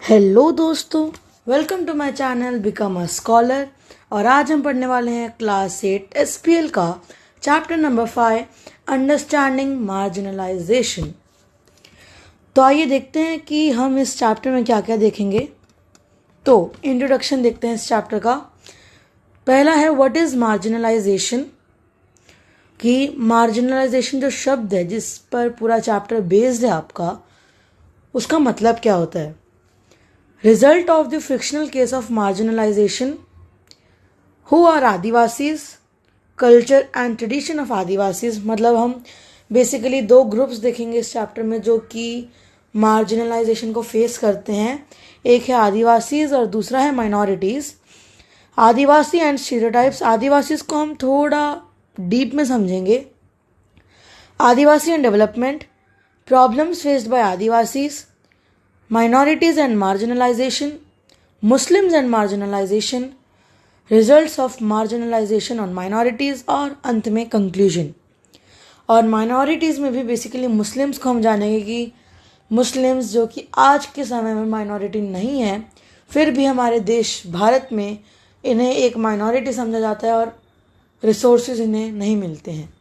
Hello दोस्तों, welcome to my channel become a scholar. और आज हम पढ़ने वाले हैं क्लास 8 एसपीएल का चैप्टर नंबर 5 अंडरस्टैंडिंग मार्जिनलाइजेशन। तो आइए देखते हैं कि हम इस चैप्टर में क्या क्या देखेंगे। तो इंट्रोडक्शन देखते हैं इस चैप्टर का। पहला है व्हाट इज मार्जिनलाइजेशन, कि मार्जिनलाइजेशन जो शब्द है जिस पर पूरा चैप्टर बेस्ड है आपका, उसका मतलब क्या होता है। Result of the fictional case of marginalization. Who are Adivasis, culture and tradition of Adivasis. मतलब हम बेसिकली दो ग्रुप्स देखेंगे इस चैप्टर में जो कि मार्जिनलाइजेशन को फेस करते हैं। एक है आदिवासीज और दूसरा है minorities. Adivasi and stereotypes. Adivasis को हम थोड़ा डीप में समझेंगे। Adivasi and development, problems faced by Adivasis, minorities and marginalization, Muslims and marginalization, results of marginalization on minorities, और अंत में conclusion। और minorities में भी बेसिकली मुस्लिम्स को हम जानेंगे कि मुस्लिम्स जो कि आज के समय में माइनॉरिटी नहीं है, फिर भी हमारे देश भारत में इन्हें एक माइनॉरिटी समझा जाता है और रिसोर्सेज इन्हें नहीं मिलते हैं।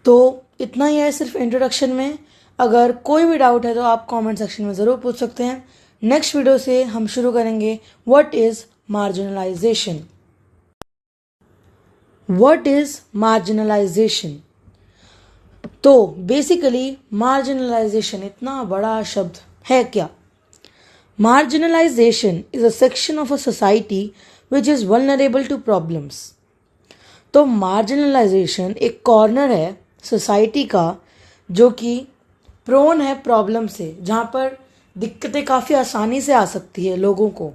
तो इतना ही है सिर्फ इंट्रोडक्शन में। अगर कोई भी डाउट है तो आप कमेंट सेक्शन में ज़रूर पूछ सकते हैं। नेक्स्ट वीडियो से हम शुरू करेंगे what is marginalisation. What is marginalisation. तो बेसिकली मार्जिनलाइजेशन इतना बड़ा शब्द है क्या। Marginalisation is a section of a society which is vulnerable to problems. तो मार्जिनलाइजेशन एक कॉर्नर है सोसाइटी का जो कि प्रोन है प्रॉब्लम से, जहाँ पर दिक्कतें काफ़ी आसानी से आ सकती है लोगों को।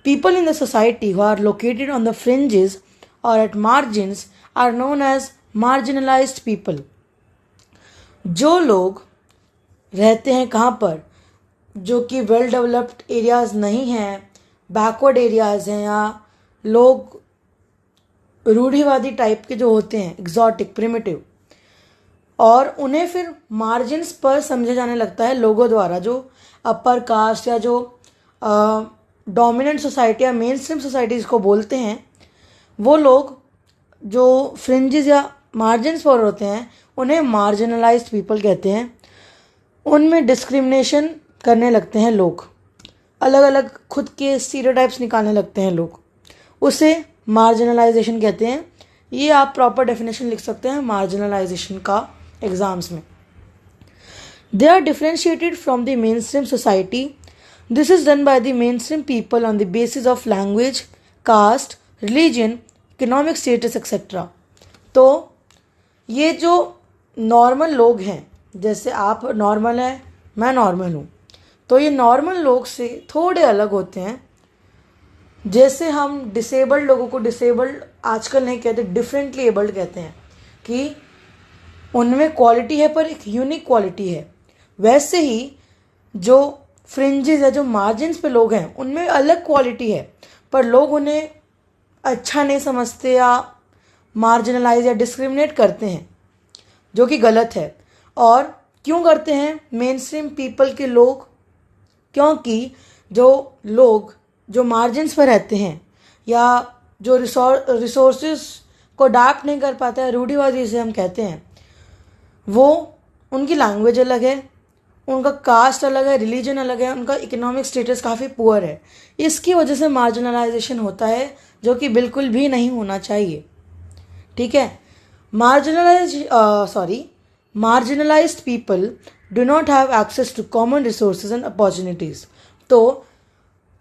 People in the society who are located on the fringes और at margins are known as marginalised people. जो लोग रहते हैं कहाँ पर, जो कि वेल डेवलप्ड एरियाज नहीं हैं, बैकवर्ड एरियाज हैं, या लोग रूढ़िवादी टाइप के जो होते हैं, एग्जॉटिक प्रिमिटिव, और उन्हें फिर मार्जिन्स पर समझा जाने लगता है लोगों द्वारा। जो अपर कास्ट या जो डोमिनेंट सोसाइटी या मेन स्ट्रीम सोसाइटीज़ को बोलते हैं, वो लोग जो फ्रिंजेस या मार्जिन्स पर होते हैं उन्हें मार्जिनलाइज्ड पीपल कहते हैं। उनमें डिस्क्रिमिनेशन करने लगते हैं लोग, अलग अलग खुद के स्टीरियोटाइप्स निकालने लगते हैं लोग, उसे मार्जिनलाइजेशन कहते हैं। ये आप प्रॉपर डेफिनेशन लिख सकते हैं मार्जिनलाइजेशन का एग्जाम्स में। They are differentiated from the mainstream society. This is done by the mainstream people on the basis of language, caste, religion, economic status, etc. तो ये जो नॉर्मल लोग हैं, जैसे आप नॉर्मल हैं, मैं नॉर्मल हूँ, तो ये नॉर्मल लोग से थोड़े अलग होते हैं। जैसे हम डिसेबल्ड लोगों को डिसेबल्ड आजकल नहीं कहते, डिफरेंटली एबल्ड कहते हैं, कि उनमें क्वालिटी है पर एक यूनिक क्वालिटी है। वैसे ही जो फ्रिंजेस है, जो मार्जिन्स पे लोग हैं, उनमें अलग क्वालिटी है पर लोग उन्हें अच्छा नहीं समझते या मार्जिनलाइज या डिस्क्रिमिनेट करते हैं, जो कि गलत है। और क्यों करते हैं मेन स्ट्रीम पीपल के लोग, क्योंकि जो लोग जो मार्जिन्स पर रहते हैं या जो रिसोर्सेज को अडाप्ट नहीं कर पाता है, रूढ़िवादी जिसे हम कहते हैं, वो उनकी लैंग्वेज अलग है, उनका कास्ट अलग है, रिलीजन अलग है, उनका इकोनॉमिक स्टेटस काफ़ी पुअर है। इसकी वजह से मार्जिनलाइजेशन होता है, जो कि बिल्कुल भी नहीं होना चाहिए। ठीक है। Marginalised people do not have access to common resources and opportunities. तो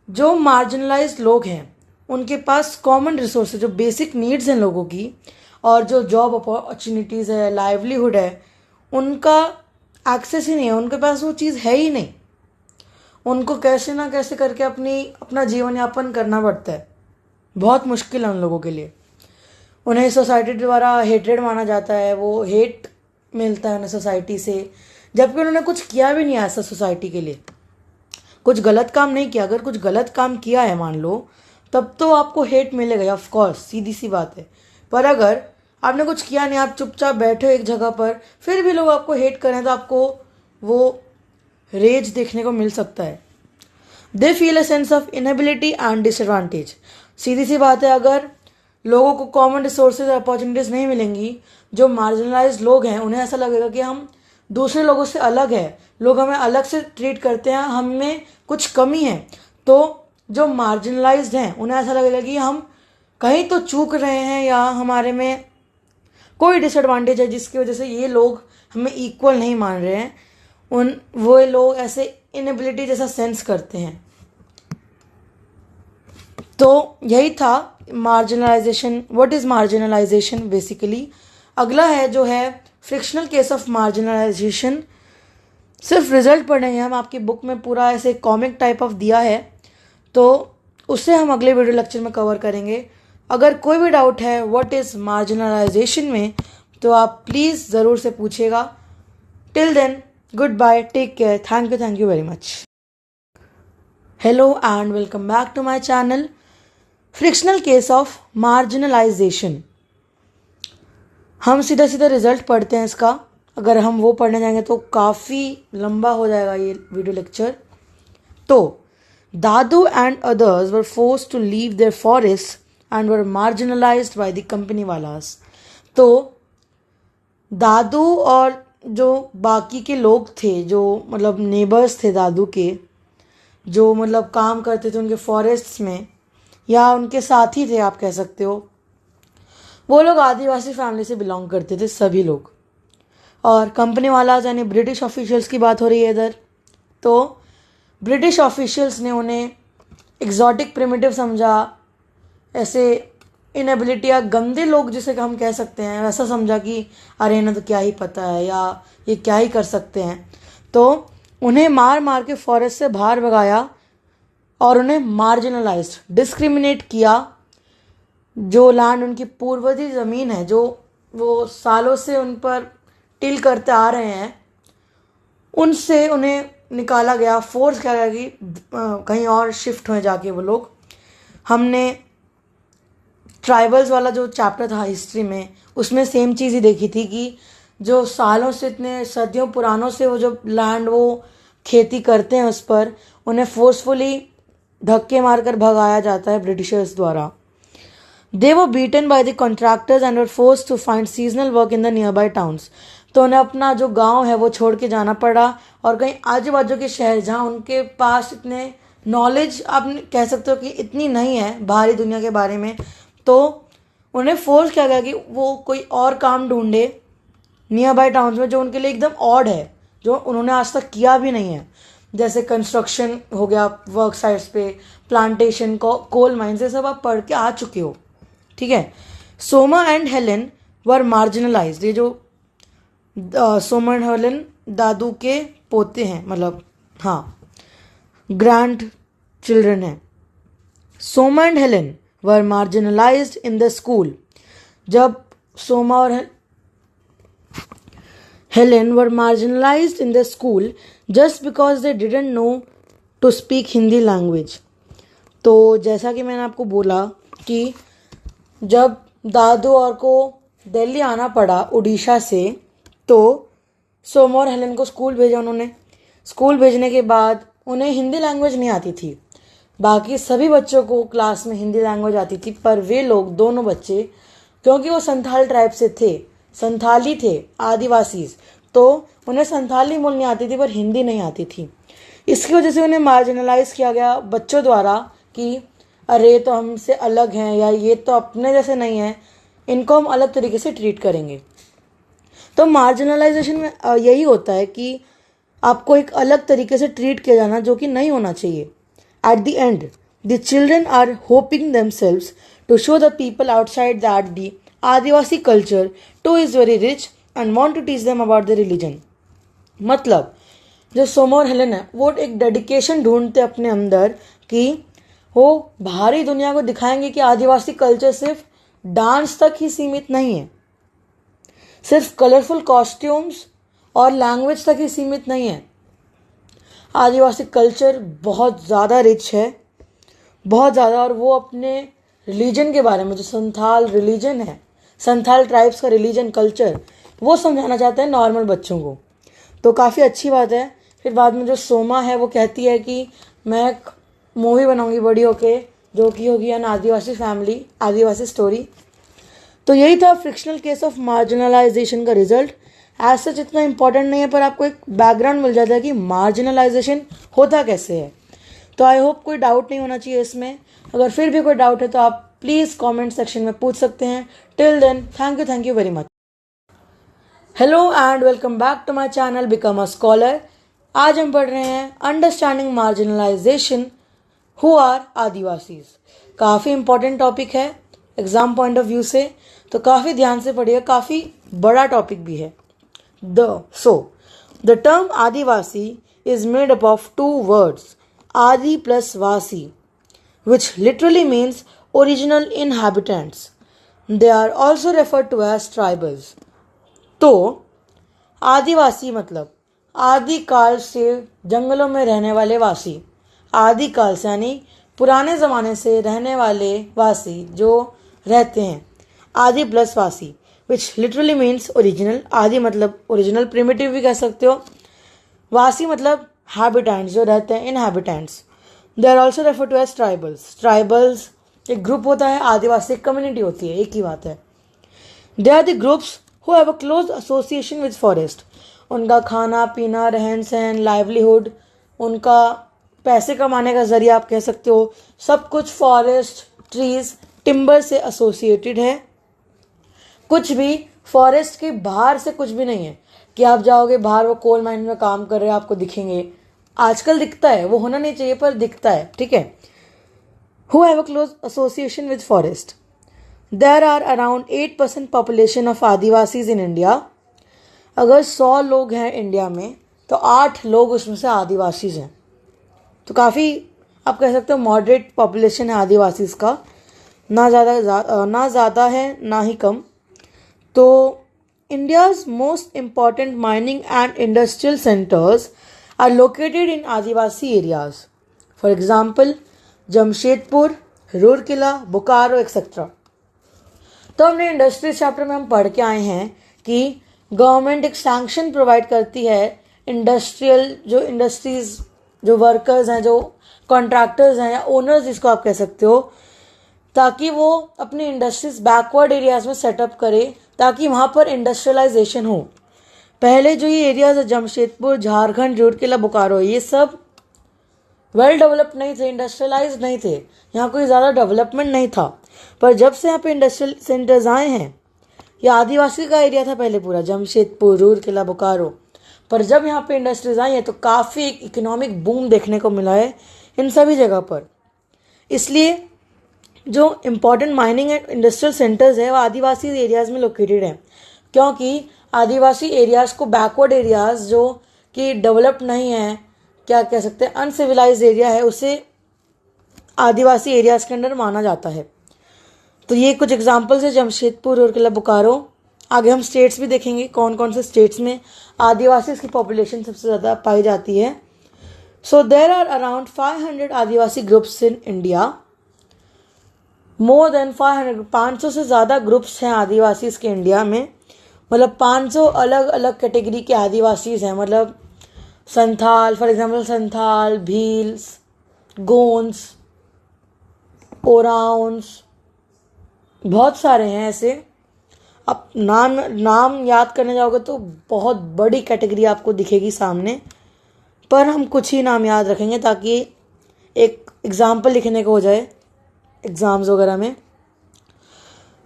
जो मार्जिनलाइज्ड लोग हैं उनके पास कॉमन रिसोर्सेज, जो बेसिक नीड्स हैं लोगों की, और जो जॉब अपॉर्चुनिटीज़ है, लाइवलीहुड है, उनका एक्सेस ही नहीं है, उनके पास वो चीज़ है ही नहीं। उनको कैसे ना कैसे करके अपना जीवन यापन करना पड़ता है। बहुत मुश्किल है उन लोगों के लिए। उन्हें सोसाइटी द्वारा हेटेड माना जाता है, वो हेट मिलता है उन्हें सोसाइटी से, जबकि उन्होंने कुछ किया भी नहीं है ऐसा सोसाइटी के लिए, कुछ गलत काम नहीं किया। अगर कुछ गलत काम किया है मान लो, तब तो आपको हेट मिलेगा, ऑफ कोर्स, सीधी सी बात है। पर अगर आपने कुछ किया नहीं, आप चुपचाप बैठे हो एक जगह पर, फिर भी लोग आपको हेट करें, तो आपको वो रेज देखने को मिल सकता है। They feel a sense of inability and disadvantage. सीधी सी बात है, अगर लोगों को कॉमन रिसोर्सेज और अपॉर्चुनिटीज़ नहीं मिलेंगी, जो मार्जिनलाइज लोग हैं उन्हें ऐसा लगेगा कि हम दूसरे लोगों से अलग है, लोग हमें अलग से ट्रीट करते हैं, हम में कुछ कमी है। तो जो मार्जिनलाइज्ड हैं उन्हें ऐसा लगेगा कि हम कहीं तो चूक रहे हैं या हमारे में कोई डिसएडवांटेज है जिसकी वजह से ये लोग हमें इक्वल नहीं मान रहे हैं। वो लोग ऐसे इनएबिलिटी जैसा सेंस करते हैं। तो यही था marginalisation. What is marginalisation basically. अगला है जो है फ्रिक्शनल केस ऑफ मार्जिनलाइजेशन। सिर्फ रिजल्ट पढ़ेंगे हम, आपकी बुक में पूरा ऐसे कॉमिक टाइप ऑफ दिया है, तो उससे हम अगले वीडियो लेक्चर में कवर करेंगे। अगर कोई भी डाउट है व्हाट इज़ मार्जिनलाइजेशन में, तो आप प्लीज़ ज़रूर से पूछिएगा। Till then, good bye, take care, thank you very much. Hello and welcome back to my channel. Frictional case of marginalisation. हम सीधा सीधा रिजल्ट पढ़ते हैं इसका। अगर हम वो पढ़ने जाएंगे तो काफ़ी लंबा हो जाएगा ये वीडियो लेक्चर। तो Dadu and others were forced to leave their forest and were marginalised by the company wallahs. तो दादू और जो बाकी के लोग थे, जो मतलब नेबर्स थे दादू के, जो मतलब काम करते थे उनके फॉरेस्ट्स में या उनके साथी थे आप कह सकते हो, वो लोग आदिवासी फैमिली से बिलोंग करते थे सभी लोग। और कंपनी वाला यानी ब्रिटिश ऑफिशियल्स की बात हो रही है इधर। तो ब्रिटिश ऑफिशियल्स ने उन्हें एग्जॉटिक प्रिमिटिव समझा, ऐसे इनएबिलिटी या गंदे लोग जिसे हम कह सकते हैं वैसा समझा कि अरे इन्हें तो क्या ही पता है या ये क्या ही कर सकते हैं। तो उन्हें मार मार के फॉरेस्ट से बाहर भगाया और उन्हें मार्जिनलाइज्ड, डिस्क्रिमिनेट किया। जो लैंड उनकी पूर्वजी ज़मीन है, जो वो सालों से उन पर टिल करते आ रहे हैं, उनसे उन्हें निकाला गया, फोर्स किया गया कि कहीं और शिफ्ट हो जाके वो लोग। हमने ट्राइबल्स वाला जो चैप्टर था हिस्ट्री में, उसमें सेम चीज़ ही देखी थी कि जो सालों से, इतने सदियों पुरानों से वो जो लैंड वो खेती करते हैं उस पर उन्हें फोर्सफुली धक्के मारकर भगाया जाता है ब्रिटिशर्स द्वारा। They were beaten by the contractors and were forced to find seasonal work in the nearby towns. तो उन्हें अपना जो गांव है वो छोड़ के जाना पड़ा और कहीं आजू बाजू के शहर जहाँ उनके पास इतने नॉलेज आप कह सकते हो कि इतनी नहीं है बाहरी दुनिया के बारे में, तो उन्हें फोर्स किया गया कि वो कोई और काम ढूंढे नियर बाय टाउन्स में जो उनके लिए एकदम ऑड है, जो उन्होंने आज तक किया भी नहीं है। जैसे कंस्ट्रक्शन हो गया वर्क साइट्स पे, प्लांटेशन को, कोल माइंस, ये सब आप पढ़ के आ चुके हो, ठीक है। Soma and Helen were marginalised. ये जो सोमा एंड हेलेन दादू के पोते हैं, मतलब हाँ ग्रैंड चिल्ड्रन हैं। Soma and Helen were marginalised in the school. जब सोमा और Helen were marginalized in the school just because they didn't know to speak Hindi language. तो जैसा कि मैंने आपको बोला कि जब दादू और को दिल्ली आना पड़ा उड़ीसा से, तो सोमा और हेलेन को स्कूल भेजा उन्होंने। स्कूल भेजने के बाद उन्हें हिंदी लैंग्वेज नहीं आती थी। बाकी सभी बच्चों को क्लास में हिंदी लैंग्वेज आती थी, पर वे लोग दोनों बच्चे, क्योंकि वो संथाल ट्राइब से थे, संथाली थे, आदिवासी, तो उन्हें संथाली बोलनी आती थी पर हिंदी नहीं आती थी। इसकी वजह से उन्हें मार्जिनलाइज किया गया बच्चों द्वारा कि अरे तो हमसे अलग हैं या ये तो अपने जैसे नहीं हैं, इनको हम अलग तरीके से ट्रीट करेंगे। तो मार्जिनलाइजेशन में यही होता है कि आपको एक अलग तरीके से ट्रीट किया जाना, जो कि नहीं होना चाहिए। At the end the children are hoping themselves to show the people outside that the Adivasi culture to is very rich and want to teach them about the religion. मतलब जो सोमा और हेलेन है वो एक डेडिकेशन ढूंढते अपने अंदर कि वो बाहरी दुनिया को दिखाएंगे कि आदिवासी कल्चर सिर्फ डांस तक ही सीमित नहीं है, सिर्फ कलरफुल कॉस्ट्यूम्स और लैंग्वेज तक ही सीमित नहीं है। आदिवासी कल्चर बहुत ज़्यादा रिच है, बहुत ज़्यादा। और वो अपने रिलीजन के बारे में, जो संथाल रिलीजन है, संथाल ट्राइब्स का रिलीजन कल्चर, वो समझाना चाहते हैं नॉर्मल बच्चों को। तो काफ़ी अच्छी बात है फिर बाद में जो सोमा है वो कहती है कि मैं एक मूवी बनाऊंगी बड़ी होके जो कि होगी एन आदिवासी फैमिली, आदिवासी स्टोरी। तो यही था फ्रिक्शनल केस ऑफ मार्जिनलाइजेशन का रिजल्ट। एज सच इतना इंपॉर्टेंट नहीं है, पर आपको एक बैकग्राउंड मिल जाता है कि मार्जिनलाइजेशन होता कैसे है। तो आई होप कोई डाउट नहीं होना चाहिए इसमें। अगर फिर भी कोई डाउट है तो आप प्लीज़ कमेंट सेक्शन में पूछ सकते हैं। Till then thank you very much. Hello and welcome back to my channel become a scholar. आज हम पढ़ रहे हैं understanding marginalisation who are Adivasis. काफ़ी इंपॉर्टेंट टॉपिक है एग्जाम पॉइंट ऑफ व्यू से, तो काफ़ी ध्यान से पढ़िए, काफ़ी बड़ा टॉपिक भी है। The term Adivasi is made up of 2 words, आदि प्लस वासी, which literally means original inhabitants. They are also referred to as tribals. तो आदिवासी मतलब आदिकाल से जंगलों में रहने वाले वासी, आदिकाल से यानी पुराने ज़माने से रहने वाले वासी जो रहते हैं, आदि प्लस वासी, विच लिटरली मीन्स ओरिजिनल। आदि मतलब ओरिजिनल, प्रिमिटिव भी कह सकते हो। वासी मतलब हैबिटेंट्स जो रहते हैं, inhabitants. They are also refer to as tribals. Tribals एक ग्रुप होता है, आदिवासी कम्युनिटी होती है, एक ही बात है। They are the groups who have a close association with forest. उनका खाना पीना, रहन सहन, लाइवलीहुड, उनका पैसे कमाने का जरिया आप कह सकते हो, सब कुछ फॉरेस्ट, ट्रीज, टिम्बर से एसोसिएटेड है। कुछ भी फॉरेस्ट के बाहर से कुछ भी नहीं है कि आप जाओगे बाहर, वो कोल माइन में काम कर रहे हैं, आपको दिखेंगे। आजकल दिखता है, वो होना नहीं चाहिए पर दिखता है, ठीक है। Who have a close association with forest. There are around 8% population of Adivasis in India. अगर 100 लोग हैं इंडिया में तो 8 लोग उसमें से आदिवासीज हैं। तो काफ़ी आप कह सकते हो मॉडरेट पॉपुलेशन है आदिवासीज का, ना ज़्यादा है ना ही कम। तो India's most important mining and industrial centres are located in Adivasi areas. For example, Jamshedpur, Rourkela, Bokaro etcetera. तो हमने इंडस्ट्रीज चैप्टर में हम पढ़ के आए हैं कि गवर्नमेंट एक सैंक्शन प्रोवाइड करती है इंडस्ट्रीज जो वर्कर्स हैं, जो कॉन्ट्रैक्टर्स हैं या ओनर्स जिसको आप कह सकते हो, ताकि वो अपनी इंडस्ट्रीज बैकवर्ड एरियाज में सेटअप करे ताकि वहाँ पर इंडस्ट्रियलाइजेशन हो। पहले जो ये एरियाज है जमशेदपुर, झारखंड, रूरकेला, बोकारो, ये सब वेल डेवलप्ड नहीं थे, इंडस्ट्रियलाइज नहीं थे, यहाँ कोई ज़्यादा डेवलपमेंट नहीं था। पर जब से यहाँ पे इंडस्ट्रियल सेंटर्स आए हैं, ये आदिवासी का एरिया था पहले पूरा, जमशेदपुर, रूरकेला, बोकारो, पर जब यहाँ पे इंडस्ट्रीज आई हैं तो काफ़ी इकोनॉमिक बूम देखने को मिला है इन सभी जगह पर। इसलिए जो important mining and industrial centres है वो आदिवासी एरियाज में लोकेटेड है, क्योंकि आदिवासी एरियाज़ को बैकवर्ड एरियाज़ जो कि डेवलप्ड नहीं है, क्या कह सकते हैं, अनसिविलाइज्ड एरिया है, उसे आदिवासी एरियाज़ के अंडर माना जाता है। तो ये कुछ एग्जांपल्स है जमशेदपुर, रूरकेला, बोकारो। आगे हम स्टेट्स भी देखेंगे कौन कौन से स्टेट्स में आदिवासी की पॉपुलेशन सबसे ज़्यादा पाई जाती है। So there are around 500 Adivasi groups in India. More than 500 से ज़्यादा ग्रुप्स हैं आदिवासीज के इंडिया में। मतलब 500 अलग अलग कैटेगरी के आदिवासीज हैं। मतलब संथाल, फॉर एग्जांपल संथाल, भील्स, गोंड्स, ओराउंस, बहुत सारे हैं ऐसे। आप नाम याद करने जाओगे तो बहुत बड़ी कैटेगरी आपको दिखेगी सामने, पर हम कुछ ही नाम याद रखेंगे ताकि एक एग्जाम्पल लिखने को हो जाए एग्जाम्स वगैरह में।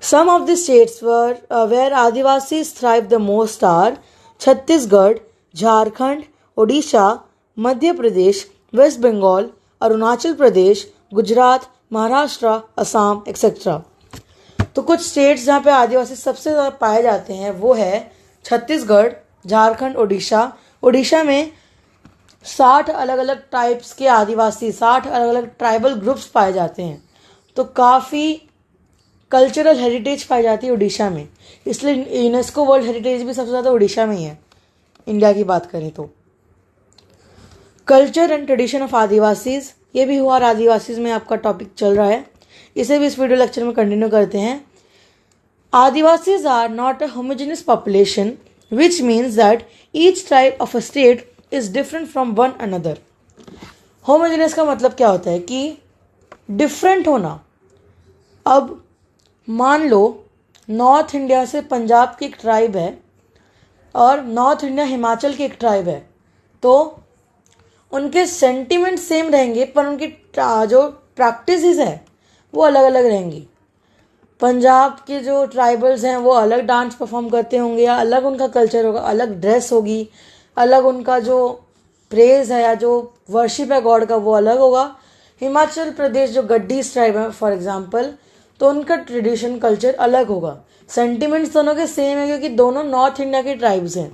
Some of the states where Adivasis thrive the most are Chhattisgarh, Jharkhand, Odisha, Madhya Pradesh, West Bengal, Arunachal Pradesh, Gujarat, Maharashtra, Assam etcetera. तो कुछ स्टेट्स जहाँ पे आदिवासी सबसे ज़्यादा पाए जाते हैं वो है छत्तीसगढ़, झारखंड, ओडिशा। ओडिशा में 60 अलग अलग टाइप्स के आदिवासी, 60 अलग अलग ट्राइबल ग्रुप्स पाए जाते हैं। तो काफ़ी कल्चरल हेरिटेज पाई जाती है उड़ीसा में, इसलिए यूनेस्को वर्ल्ड हेरिटेज भी सबसे ज़्यादा उड़ीसा में ही है इंडिया की बात करें तो। Culture and tradition of Adivasis, ये भी हुआ आदिवासीज में आपका टॉपिक चल रहा है, इसे भी इस वीडियो लेक्चर में कंटिन्यू करते हैं। Adivasis are not a homogeneous population which means that each tribe of a state is different from one another. Homogeneous का मतलब क्या होता है कि डिफरेंट होना। अब मान लो नॉर्थ इंडिया से पंजाब की एक ट्राइब है और नॉर्थ इंडिया हिमाचल की एक ट्राइब है, तो उनके सेंटिमेंट सेम रहेंगे पर उनकी जो प्रैक्टिसेस है वो अलग अलग रहेंगी। पंजाब के जो ट्राइबल्स हैं वो अलग डांस परफॉर्म करते होंगे या अलग उनका कल्चर होगा, अलग ड्रेस होगी, अलग उनका जो प्रेज है या जो वर्शिप है गॉड का वो अलग होगा। हिमाचल प्रदेश जो गड्डीज ट्राइब है फॉर एग्जांपल, तो उनका ट्रेडिशन कल्चर अलग होगा। सेंटिमेंट्स दोनों के सेम है क्योंकि दोनों नॉर्थ इंडिया के ट्राइब्स हैं,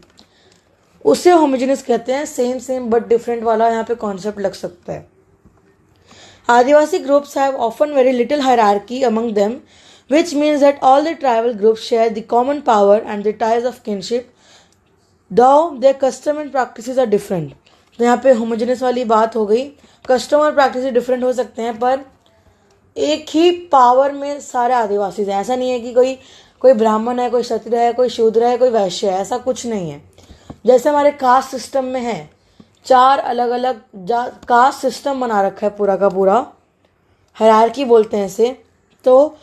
उसे होमोजेनियस कहते हैं। सेम सेम बट डिफरेंट वाला यहाँ पे कॉन्सेप्ट लग सकता है। Adivasi groups have often very little hierarchy among them, which means that all the tribal groups share the common power and the ties of kinship, though their custom and practices are different। तो यहाँ पे homogeneous वाली बात हो गई। Custom और practice different हो सकते हैं पर एक ही पावर में सारे आदिवासी हैं। ऐसा नहीं है कि कोई ब्राह्मण है, कोई क्षत्रिय है, कोई शूद्र है, कोई वैश्य है, ऐसा कुछ नहीं है। जैसे हमारे कास्ट सिस्टम में है, 4 अलग अलग कास्ट सिस्टम बना रखा है पूरा का पूरा, हायरार्की बोलते हैं इसे। तो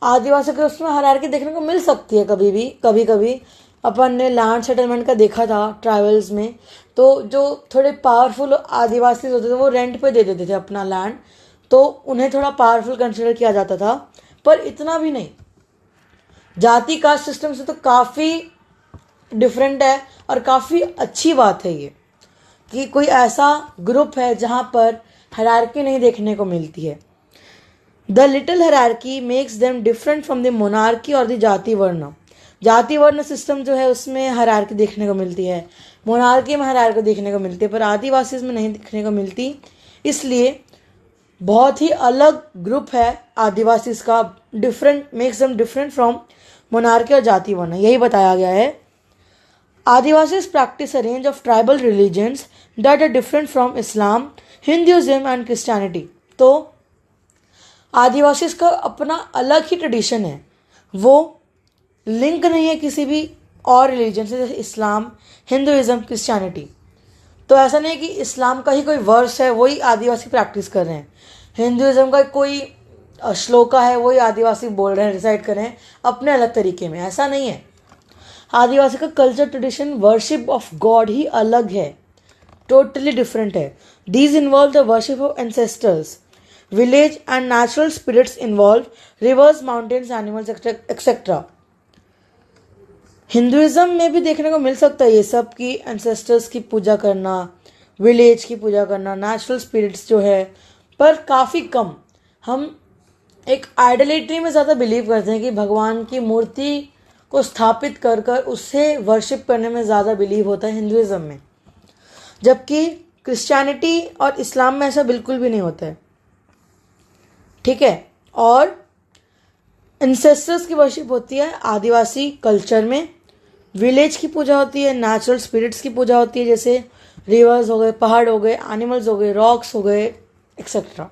आदिवासी के उसमें हायरार्की देखने को मिल सकती है कभी भी, कभी कभी अपन ने लैंड सेटलमेंट का देखा था ट्राइबल्स में, तो जो थोड़े पावरफुल आदिवासी होते थे वो रेंट पे दे देते थे अपना लैंड, तो उन्हें थोड़ा पावरफुल कंसिडर किया जाता था, पर इतना भी नहीं। जाति कास्ट सिस्टम से तो काफ़ी डिफरेंट है और काफ़ी अच्छी बात है ये कि कोई ऐसा ग्रुप है जहाँ पर हायरार्की नहीं देखने को मिलती है। The little hierarchy makes them different from the monarchy और द जाति वर्ण। जाति वर्ण सिस्टम जो है उसमें हायरार्की देखने को मिलती है, मोनार्की में हायरार्की देखने को मिलती है, पर आदिवासी में नहीं देखने को मिलती। इसलिए बहुत ही अलग ग्रुप है आदिवासी का, different makes them different from monarchy और जाति वर्ण, यही बताया गया है। Adivasis practice a range of tribal religions that are different from Islam, Hinduism and Christianity। तो आदिवासीज का अपना अलग ही ट्रेडिशन है, वो लिंक नहीं है किसी भी और रिलीजन से, जैसे इस्लाम, हिंदुइज्म, क्रिश्चियनिटी। तो ऐसा नहीं है कि इस्लाम का ही कोई वर्स है वही आदिवासी प्रैक्टिस कर रहे हैं, हिंदुइज्म का कोई श्लोका है वही आदिवासी बोल रहे हैं, रिसाइट कर रहे हैं अपने अलग तरीके में, ऐसा नहीं है। आदिवासी का culture, tradition, worship of god ही अलग है, टोटली डिफरेंट है। These involve the worship of ancestors, village and natural spirits involve rivers, mountains, animals etcetera. Hinduism में भी देखने को मिल सकता है ये सब कि एंसेस्टर्स की पूजा करना, विलेज की पूजा करना, नेचुरल स्पिरिट्स जो है, पर काफ़ी कम। हम एक आइडोलेट्री में ज़्यादा बिलीव करते हैं कि भगवान की मूर्ति को स्थापित कर कर उससे वर्शिप करने में ज़्यादा बिलीव होता है हिंदुइज्म में, जबकि क्रिश्चियनिटी और इस्लाम में ऐसा बिल्कुल भी नहीं होता है, ठीक है। और इंसेस्टर्स की वर्शिप होती है आदिवासी कल्चर में, विलेज की पूजा होती है, नेचुरल स्पिरिट्स की पूजा होती है, जैसे रिवर्स हो गए, पहाड़ हो गए, एनिमल्स हो गए, रॉक्स हो गए, etcetera.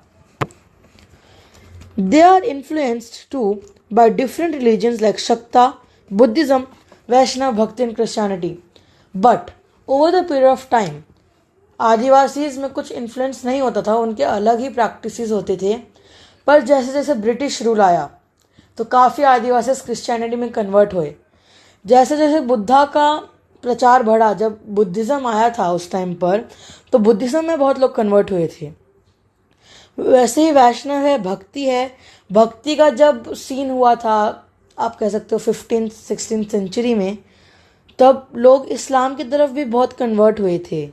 They are influenced to by different religions like Shakta, Buddhism, Vaishnava, Bhakti and Christianity, but over the period of time Adivasis में कुछ इन्फ्लुएंस नहीं होता था, उनके अलग ही प्रैक्टिसेस होते थे। पर जैसे जैसे ब्रिटिश रूल आया तो काफ़ी आदिवासी क्रिश्चियनिटी में कन्वर्ट हुए। जैसे जैसे बुद्धा का प्रचार बढ़ा, जब बुद्धिज़्म आया था उस टाइम पर, तो बुद्धिज़्म में बहुत लोग कन्वर्ट हुए थे। वैसे ही वैष्णव है, भक्ति है, भक्ति का जब सीन हुआ था आप कह सकते हो 15th-16th सेंचुरी में, तब लोग इस्लाम की तरफ भी बहुत कन्वर्ट हुए थे।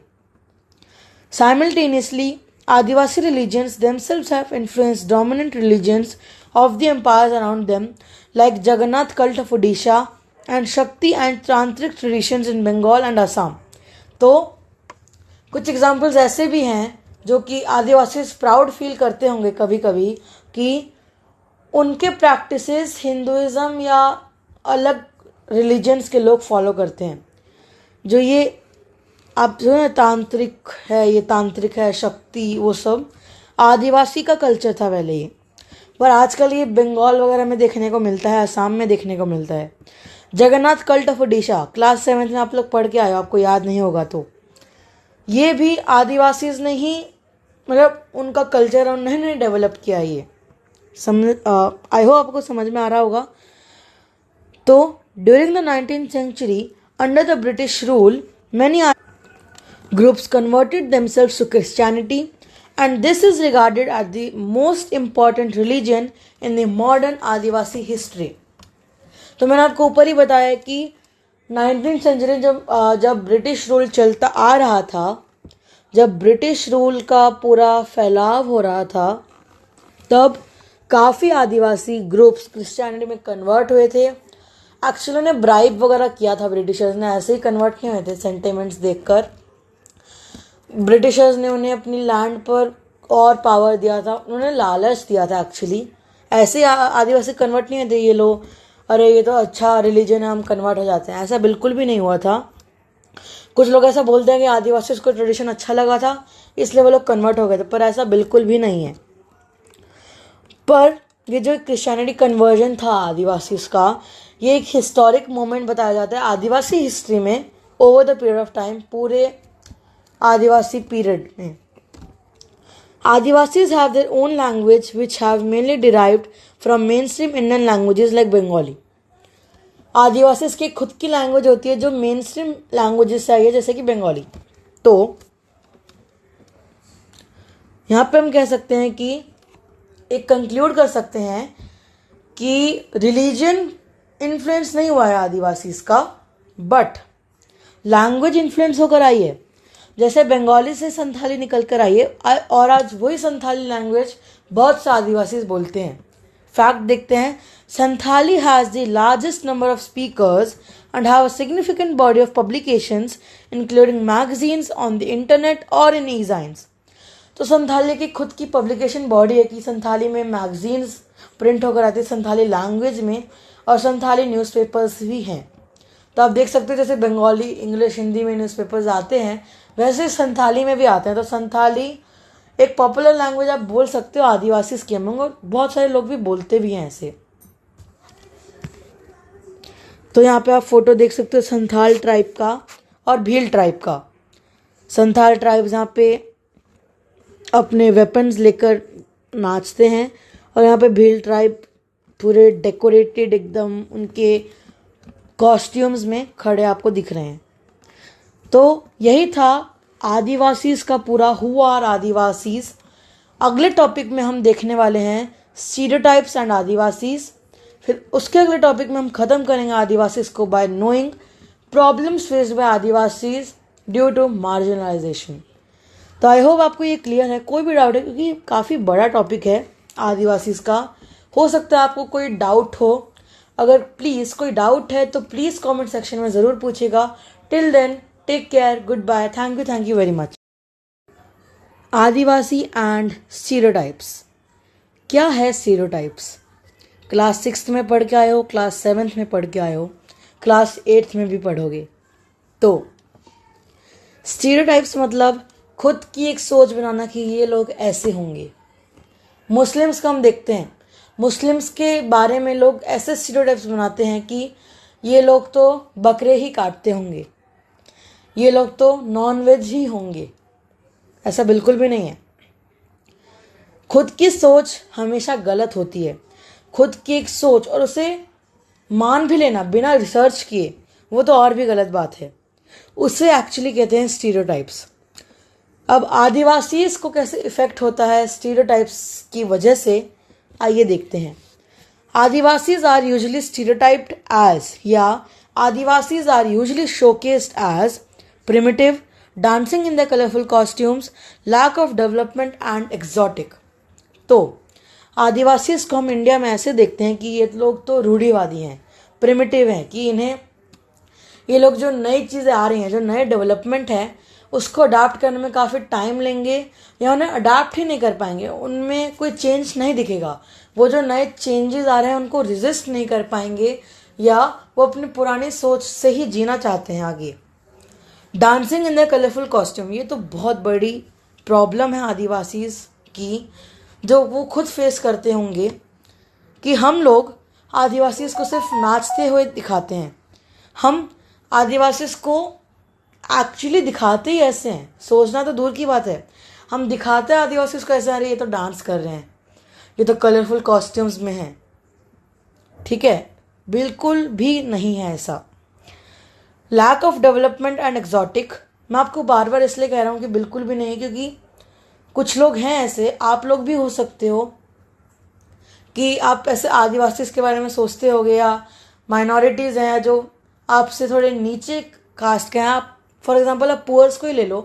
Simultaneously Adivasi religions themselves have influenced dominant religions of the empires around them like Jagannath cult of Odisha and Shakti and Tantric traditions in Bengal and Assam। तो कुछ एग्जाम्पल्स ऐसे भी हैं जो कि आदिवासी प्राउड फील करते होंगे कभी कभी कि उनके प्रैक्टिसेस हिंदुइज्म या अलग रिलीजन्स के लोग फॉलो करते हैं। जो ये आप जो है तांत्रिक है, ये तांत्रिक है, शक्ति, वो सब आदिवासी का कल्चर था पहले ये, पर आजकल ये बंगाल वगैरह में देखने को मिलता है, असम में देखने को मिलता है। Jagannath cult of Odisha, class 7th में आप लोग पढ़ के आए हो, आपको याद नहीं होगा तो। ये भी आदिवासीज ने ही मतलब उनका कल्चर उन्होंने डेवलप किया। ये समझ आई होप आपको समझ में आ रहा होगा। तो during the 19th century under the British rule many groups converted themselves to Christianity, and this is regarded as the most important religion in the modern Adivasi history। तो मैंने आपको ऊपर ही बताया कि 19th सेंचुरी जब ब्रिटिश रूल चलता आ रहा था, जब ब्रिटिश रूल का पूरा फैलाव हो रहा था, तब काफ़ी आदिवासी ग्रुप्स क्रिश्चियनिटी में कन्वर्ट हुए थे। एक्चुअली उन्हें ब्राइब वगैरह किया था ब्रिटिशर्स ने, ऐसे ही कन्वर्ट नहीं हुए थे सेंटिमेंट्स देखकर। ब्रिटिशर्स ने उन्हें अपनी लैंड पर और पावर दिया था, उन्होंने लालच दिया था एक्चुअली। ऐसे आदिवासी कन्वर्ट नहीं हुए थे ये लोग, अरे ये तो अच्छा रिलीजन है हम कन्वर्ट हो जाते हैं, ऐसा बिल्कुल भी नहीं हुआ था। कुछ लोग ऐसा बोलते हैं कि आदिवासी को ट्रेडिशन अच्छा लगा था इसलिए वो लोग कन्वर्ट हो गए थे, पर ऐसा बिल्कुल भी नहीं है। पर ये जो क्रिश्चियनिटी कन्वर्जन था आदिवासी का, ये एक हिस्टोरिक मोमेंट बताया जाता है आदिवासी हिस्ट्री में over the period of time, पूरे आदिवासी पीरियड में। Adivasis have their own language which have mainly derived from main stream Indian languages like Bengali. Adivasis की खुद की लैंग्वेज होती है जो मेन स्ट्रीम लैंग्वेजेस से आई है, जैसे कि बंगाली। तो यहाँ पे हम कह सकते हैं कि एक कंक्लूड कर सकते हैं कि रिलीजन इन्फ्लुएंस नहीं हुआ है आदिवासीज का, बट लैंग्वेज इन्फ्लुएंस होकर आई है। जैसे बंगाली से संथाली निकल कर आई है और आज वही संथाली लैंग्वेज बहुत से आदिवासी बोलते हैं। फैक्ट देखते हैं, Santhali has the largest number of speakers and have a significant body of publications including magazines on the internet और इन ई-ज़ाइन्स। तो संथाली की खुद की पब्लिकेशन बॉडी है कि संथाली में मैगजीन्स प्रिंट होकर आती है संथाली लैंग्वेज में, और संथाली न्यूज़पेपर्स भी हैं। तो आप देख सकते हो जैसे बंगाली, इंग्लिश, हिंदी में न्यूज़पेपर्स आते हैं, वैसे संथाली में भी आते हैं। तो संथाली एक पॉपुलर लैंग्वेज आप बोल सकते हो आदिवासी के अमंग, और बहुत सारे लोग भी बोलते भी हैं ऐसे। तो यहाँ पे आप फोटो देख सकते हो संथाल ट्राइब का और भील ट्राइब का। संथाल ट्राइब यहाँ पे अपने वेपन्स लेकर नाचते हैं, और यहाँ पे भील ट्राइब पूरे डेकोरेटेड एकदम उनके कॉस्ट्यूम्स में खड़े आपको दिख रहे हैं। तो यही था आदिवासीज का पूरा हु आर आदिवासीज। अगले टॉपिक में हम देखने वाले हैं स्टीरियोटाइप्स एंड आदिवासीज। फिर उसके अगले टॉपिक में हम ख़त्म करेंगे आदिवासीज को by knowing problems faced by Adivasis due to marginalisation. तो आई होप आपको ये क्लियर है। कोई भी डाउट है, क्योंकि काफ़ी बड़ा टॉपिक है आदिवासीज का, हो सकता है आपको कोई डाउट हो। अगर प्लीज़ कोई डाउट है तो प्लीज़ कमेंट सेक्शन में ज़रूर पूछिएगा। Till then take care, good bye, thank you very much. Adivasi and stereotypes. क्या है स्टीरियोटाइप्स? क्लास 6th में पढ़ के आए हो, क्लास 7th में पढ़ के आए हो, क्लास 8th में भी पढ़ोगे। तो स्टीरियोटाइप्स मतलब खुद की एक सोच बनाना कि ये लोग ऐसे होंगे। मुस्लिम्स का हम देखते हैं, मुस्लिम्स के बारे में लोग ऐसे स्टीरियोटाइप्स बनाते हैं कि ये लोग तो बकरे ही काटते होंगे, ये लोग तो नॉनवेज ही होंगे। ऐसा बिल्कुल भी नहीं है। खुद की सोच हमेशा गलत होती है। खुद की एक सोच और उसे मान भी लेना बिना रिसर्च किए, वो तो और भी गलत बात है। उसे एक्चुअली कहते हैं स्टीरियोटाइप्स। अब आदिवासीज को कैसे इफेक्ट होता है स्टीरियोटाइप्स की वजह से, आइए देखते हैं। Adivasis are usually stereotyped as, या Adivasis are usually showcased as primitive, dancing in their colorful costumes, lack of development and exotic। तो आदिवासीज को हम इंडिया में ऐसे देखते हैं कि ये लोग तो रूढ़िवादी हैं, प्रिमिटिव हैं, कि इन्हें ये लोग जो नई चीज़ें आ रही हैं, जो नए डेवलपमेंट है, उसको अडाप्ट करने में काफ़ी टाइम लेंगे या उन्हें अडाप्ट ही नहीं कर पाएंगे, उनमें कोई चेंज नहीं दिखेगा। वो जो नए चेंजेस आ रहे हैं उनको रिजिस्ट नहीं कर पाएंगे, या वो अपनी पुरानी सोच से ही जीना चाहते हैं आगे। Dancing in the colourful costume, ये तो बहुत बड़ी प्रॉब्लम है आदिवासीज की, जो वो खुद फेस करते होंगे कि हम लोग आदिवासीज को सिर्फ नाचते हुए दिखाते हैं। हम आदिवासीज को एक्चुअली दिखाते ही ऐसे हैं, सोचना तो दूर की बात है, हम दिखाते हैं आदिवासी को ऐसे, अरे ये तो डांस कर रहे हैं, ये तो कलरफुल कॉस्ट्यूम्स में हैं। ठीक है, बिल्कुल भी नहीं है ऐसा। Lack of development and exotic, मैं आपको बार बार इसलिए कह रहा हूँ कि बिल्कुल भी नहीं, क्योंकि कुछ लोग हैं ऐसे, आप लोग भी हो सकते हो कि आप ऐसे आदिवासी के बारे में सोचते होगे, या माइनॉरिटीज़ हैं जो आपसे थोड़े नीचे कास्ट के हैं। आप फॉर एग्जांपल आप पुअर्स को ही ले लो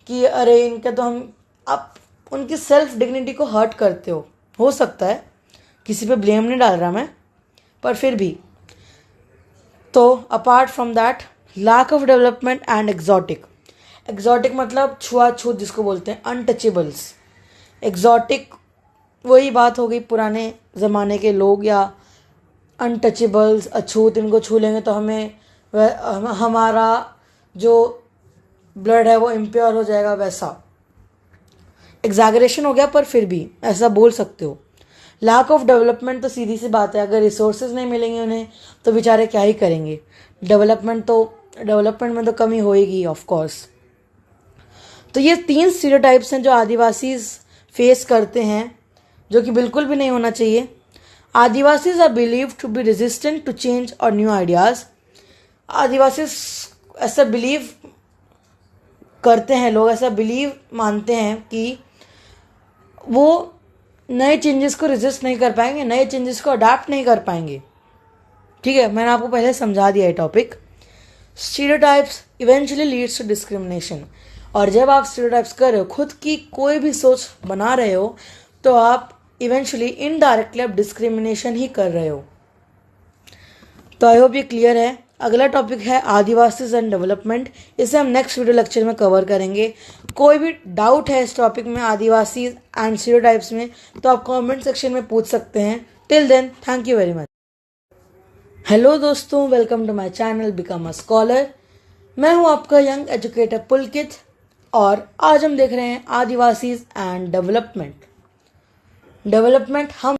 कि अरे इनका तो हम, आप उनकी सेल्फ डिग्निटी को हर्ट करते हो सकता है, किसी पे ब्लेम नहीं डाल रहा मैं, पर फिर भी। तो apart from that, lack of development and exotic, exotic मतलब छुआछूत जिसको बोलते हैं, अनटचेबल्स। एक्जॉटिक वही बात हो गई, पुराने ज़माने के लोग या अनटचेबल्स, अछूत, इनको छू लेंगे तो हमारा जो ब्लड है वो इम्प्योर हो जाएगा, वैसा एग्जैगरेशन हो गया, पर फिर भी ऐसा बोल सकते हो। लैक ऑफ डेवलपमेंट तो सीधी सी बात है, अगर रिसोर्सेज नहीं मिलेंगे उन्हें तो बेचारे क्या ही करेंगे। डेवलपमेंट में तो कमी होएगी ऑफ कोर्स। तो ये 3 स्टीरियोटाइप्स हैं जो आदिवासी फेस करते हैं, जो कि बिल्कुल भी नहीं होना चाहिए। Adivasis are believe to be resistant to change और न्यू आइडियाज। आदिवासी ऐसा बिलीव करते हैं, लोग ऐसा बिलीव मानते हैं कि वो नए चेंजेस को रेजिस्ट नहीं कर पाएंगे, नए चेंजेस को अडाप्ट नहीं कर पाएंगे। ठीक है, मैंने आपको पहले समझा दिया है topic. Stereotypes eventually leads to discrimination, और जब आप स्टीरियोटाइप्स कर रहे हो, खुद की कोई भी सोच बना रहे हो, तो आप इवेंचुअली इनडायरेक्टली आप डिस्क्रिमिनेशन ही कर रहे हो। तो आई होप ये क्लियर है। अगला टॉपिक है आदिवासीज एंड डेवलपमेंट, इसे हम नेक्स्ट वीडियो लेक्चर में कवर करेंगे। कोई भी डाउट है इस टॉपिक में, आदिवासी एंड स्टीरियोटाइप्स में, तो आप कमेंट सेक्शन में पूछ सकते हैं। Till then, thank you very much. Hello दोस्तों, welcome to my channel become a scholar. मैं हूं आपका यंग एजुकेटर पुलकित, और आज हम देख रहे हैं आदिवासीज एंड डेवलपमेंट हम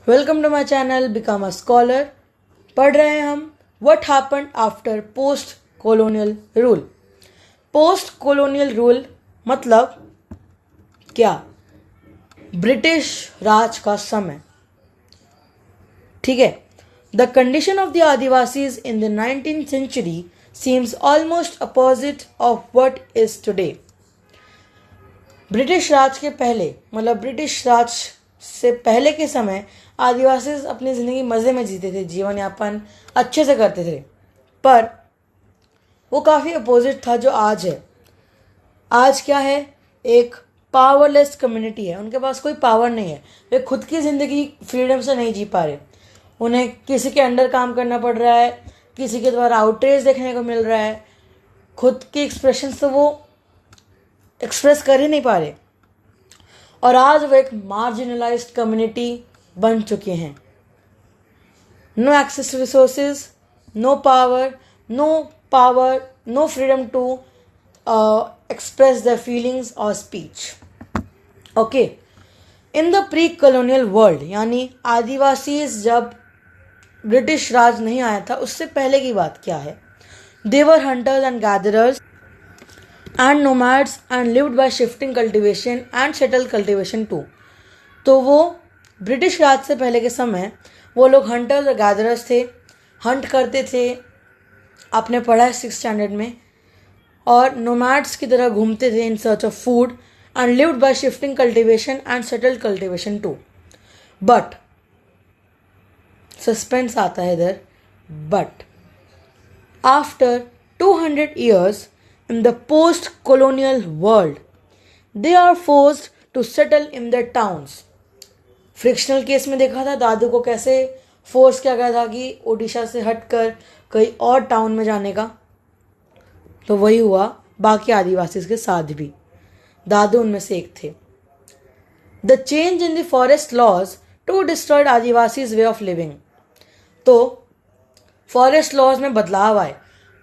welcome to my channel become a scholar. पढ़ रहे हैं हम what happened after post colonial rule. Post colonial rule मतलब क्या? ब्रिटिश राज का समय। ठीक है। The condition of the Adivasis in the 19th century seems almost opposite of what is today. British Raj के पहले मतलब ब्रिटिश राज से पहले के समय आदिवासी अपनी ज़िंदगी मज़े में जीते थे, जीवन यापन अच्छे से करते थे, पर वो काफ़ी अपोजिट था जो आज है। आज क्या है? एक पावरलेस कम्युनिटी है, उनके पास कोई पावर नहीं है, वे खुद की ज़िंदगी फ्रीडम से नहीं जी पा रहे। उन्हें किसी के अंडर काम करना पड़ रहा है, किसी के द्वारा आउटरीच देखने को मिल रहा है, खुद की एक्सप्रेशन तो वो एक्सप्रेस कर ही नहीं पा रहे। और आज वो एक मार्जिनलाइज्ड कम्युनिटी बन चुके हैं। No access to resources, no power, no freedom to express their feelings और स्पीच। Okay, in the pre colonial world यानी आदिवासी जब ब्रिटिश राज नहीं आया था उससे पहले की बात क्या है? They were hunters and gatherers and nomads and lived by shifting cultivation and settled cultivation too। तो वो ब्रिटिश राज से पहले के समय वो लोग हंटर्स और गैदरर्स थे, हंट करते थे, आपने पढ़ा है 6th स्टैंडर्ड में, और नोमैड्स की तरह घूमते थे in search of food and lived by shifting cultivation and settled cultivation too. But suspense आता है इधर, but after 200 years in the post-colonial world, they are forced to settle in their towns। Frictional case में देखा था दादू को कैसे force किया गया था कि ओडिशा से हटकर कहीं और टाउन में जाने का, तो वही हुआ बाकी आदिवासी के साथ भी। दादू उनमें से एक थे। The change in the forest laws to destroyed Adivasis way of living. तो फॉरेस्ट लॉज में बदलाव आए।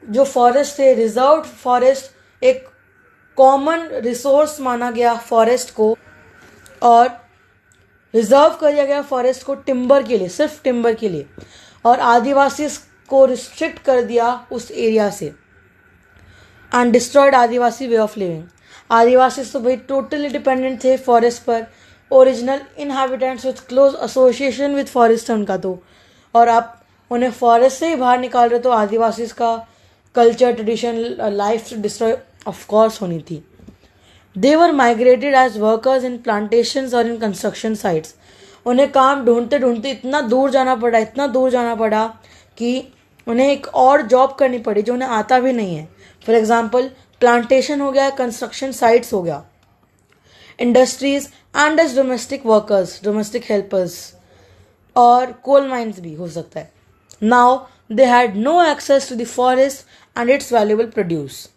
जो फॉरेस्ट थे, रिजर्व फॉरेस्ट एक कॉमन रिसोर्स माना गया फॉरेस्ट को, और रिजर्व कर दिया गया फॉरेस्ट को टिम्बर के लिए, सिर्फ टिम्बर के लिए, और आदिवासी को रिस्ट्रिक्ट कर दिया उस एरिया से। And destroyed Adivasi way of living. Adivasi तो भाई टोटली डिपेंडेंट थे फॉरेस्ट पर, original inhabitants with close association with forest है उनका तो, और आप उन्हें फॉरेस्ट से ही बाहर निकाल रहे तो आदिवासी का culture, tradition, life destroy of course होनी थी। They were migrated as workers in plantations और इन कंस्ट्रक्शन साइट्स। उन्हें काम ढूंढते ढूंढते इतना दूर जाना पड़ा कि उन्हें एक और जॉब करनी पड़ी जो उन्हें आता भी नहीं है। फॉर एग्जाम्पल प्लांटेशन हो गया, कंस्ट्रक्शन साइट्स हो गया, industries and as domestic workers, domestic helpers, और कोल माइन्स भी हो सकता है। Now they had no access to the forest and its valuable produce.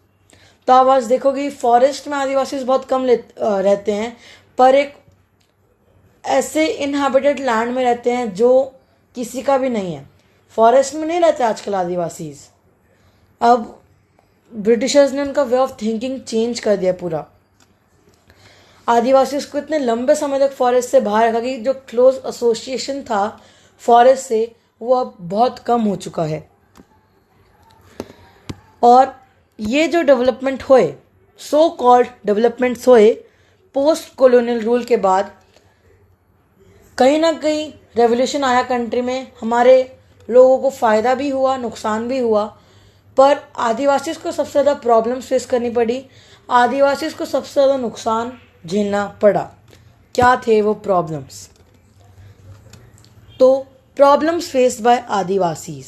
तो आप आज देखोगे फॉरेस्ट में आदिवासी बहुत कम रहते हैं, पर एक ऐसे इनहैबिटेड लैंड में रहते हैं जो किसी का भी नहीं है। फॉरेस्ट में नहीं रहते आजकल आदिवासी। अब ब्रिटिशर्स ने उनका वे ऑफ थिंकिंग चेंज कर दिया पूरा। आदिवासी को इतने लंबे समय तक फॉरेस्ट से बाहर रखा कि जो क्लोज एसोसिएशन था फॉरेस्ट से वो अब बहुत कम हो चुका है। और ये जो डेवलपमेंट हुए, सो कॉल्ड डेवलपमेंट्स हुए पोस्ट कॉलोनियल रूल के बाद, कहीं ना कहीं रेवोल्यूशन आया कंट्री में, हमारे लोगों को फ़ायदा भी हुआ, नुकसान भी हुआ, पर आदिवासी को सबसे ज़्यादा प्रॉब्लम्स फेस करनी पड़ी, आदिवासी को सबसे ज़्यादा नुकसान झेलना पड़ा। क्या थे वो प्रॉब्लम्स? तो प्रॉब्लम्स फेस्ड बाय आदिवासीज,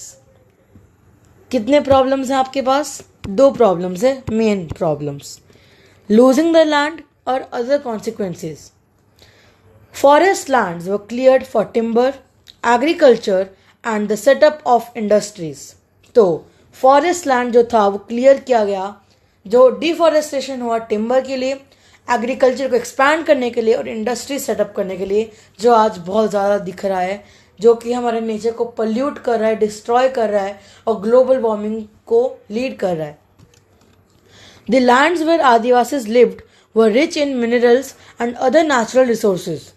कितने प्रॉब्लम्स हैं आपके पास? 2 प्रॉब्लम्स है, main problems, losing the land और other consequences. Forest lands were cleared for timber, agriculture and the setup of industries. तो फॉरेस्ट लैंड जो था वो क्लियर किया गया, जो डिफॉरेस्टेशन हुआ टिम्बर के लिए, एग्रीकल्चर को एक्सपैंड करने के लिए और इंडस्ट्री सेटअप करने के लिए, जो आज बहुत ज़्यादा दिख रहा है, जो कि हमारे नेचर को पल्यूट कर रहा है, डिस्ट्रॉय कर रहा है और ग्लोबल वार्मिंग को लीड कर रहा है। The lands where Adivasis lived were rich in minerals and other natural resources.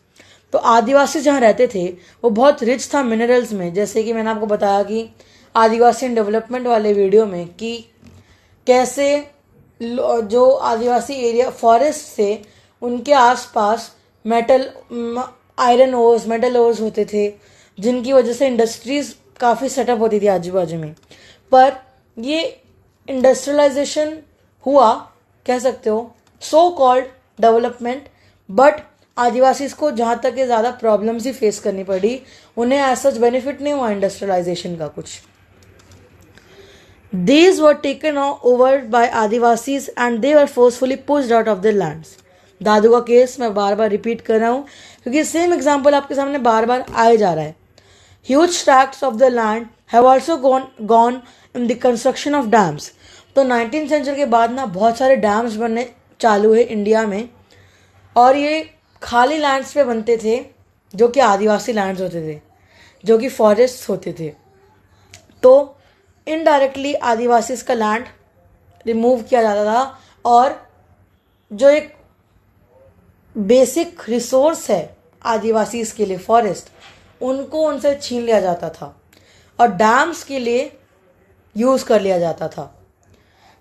तो आदिवासी जहाँ रहते थे वो बहुत रिच था मिनरल्स में, जैसे कि मैंने आपको बताया कि आदिवासी एंड डेवलपमेंट वाले वीडियो में कि कैसे जो आदिवासी एरिया फॉरेस्ट थे उनके आसपास आयरन ओर्स मेटल ओर्स होते थे, जिनकी वजह से इंडस्ट्रीज काफ़ी सेटअप होती थी आजू बाजू में। पर ये इंडस्ट्रियलाइजेशन हुआ, कह सकते हो सो कॉल्ड डेवलपमेंट, बट आदिवासी को जहाँ तक ज़्यादा प्रॉब्लम्स ही फेस करनी पड़ी, उन्हें एज सच बेनिफिट नहीं हुआ इंडस्ट्रियलाइजेशन का कुछ। These were taken over by Adivasis and they were forcefully pushed out of their lands. दादू का केस मैं बार बार रिपीट कर रहा हूँ क्योंकि सेम एग्जाम्पल आपके सामने बार बार आए जा रहा है। Huge tracts of the land have also gone in the construction of dams. तो 19th सेंचुरी के बाद ना बहुत सारे डैम्स बनने चालू है इंडिया में, और ये खाली लैंड्स पे बनते थे जो कि आदिवासी लैंड्स होते थे, जो कि फॉरेस्ट होते थे। तो इनडायरेक्टली आदिवासी का लैंड रिमूव किया जाता था और जो एक बेसिक रिसोर्स है आदिवासी के लिए फॉरेस्ट, उनको उनसे छीन लिया जाता था और डैम्स के लिए यूज़ कर लिया जाता था,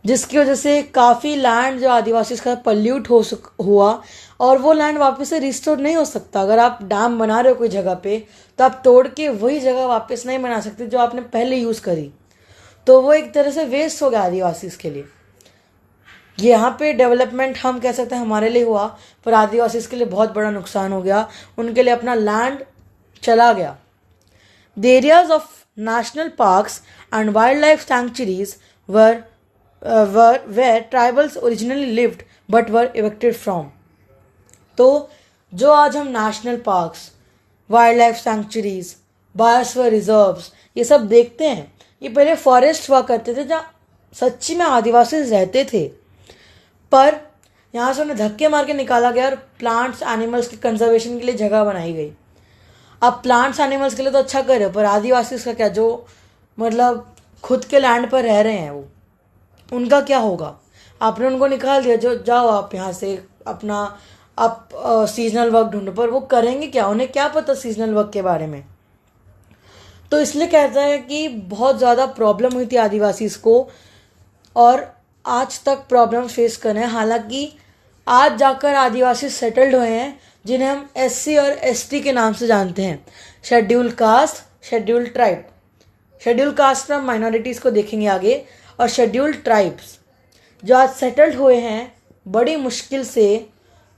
जिसकी वजह से काफ़ी लैंड जो आदिवासी का पल्यूट हुआ और वो लैंड वापस से रिस्टोर नहीं हो सकता। अगर आप डैम बना रहे हो कोई जगह पे तो आप तोड़ के वही जगह वापस नहीं बना सकते जो आपने पहले यूज़ करी, तो वो एक तरह से वेस्ट हो गया आदिवासी के लिए। यहाँ पे डेवलपमेंट हम कह सकते हैं हमारे लिए हुआ, पर आदिवासी के लिए बहुत बड़ा नुकसान हो गया, उनके लिए अपना लैंड चला गया। The areas of national parks and wild life sanctuaries where tribals originally lived but were evicted from। तो जो आज हम national parks, wild life sanctuaries, biosphere reserves ये सब देखते हैं, ये पहले फॉरेस्ट हुआ करते थे जहाँ सच्ची में आदिवासी रहते थे, पर यहाँ से उन्हें धक्के मार के निकाला गया और प्लांट्स एनिमल्स के कंजर्वेशन के लिए जगह बनाई गई। अब प्लांट्स एनिमल्स के लिए तो अच्छा करे, पर आदिवासी का क्या, जो मतलब खुद के लैंड पर रह रहे हैं वो, उनका क्या होगा? आपने उनको निकाल दिया, जो जाओ आप यहाँ से अपना आप सीजनल वर्क ढूंढो, पर वो करेंगे क्या? उन्हें क्या पता सीजनल वर्क के बारे में? तो इसलिए कहता है कि बहुत ज़्यादा प्रॉब्लम हुई थी आदिवासी को और आज तक प्रॉब्लम फेस कर रहे हैं। हालांकि आज जाकर आदिवासी सेटल्ड हुए हैं, जिन्हें हम SC और ST के नाम से जानते हैं, schedule caste, schedule tribe. Schedule caste में हम माइनॉरिटीज़ को देखेंगे आगे, और शेड्यूल ट्राइब्स जो आज सेटल्ड हुए हैं बड़ी मुश्किल से,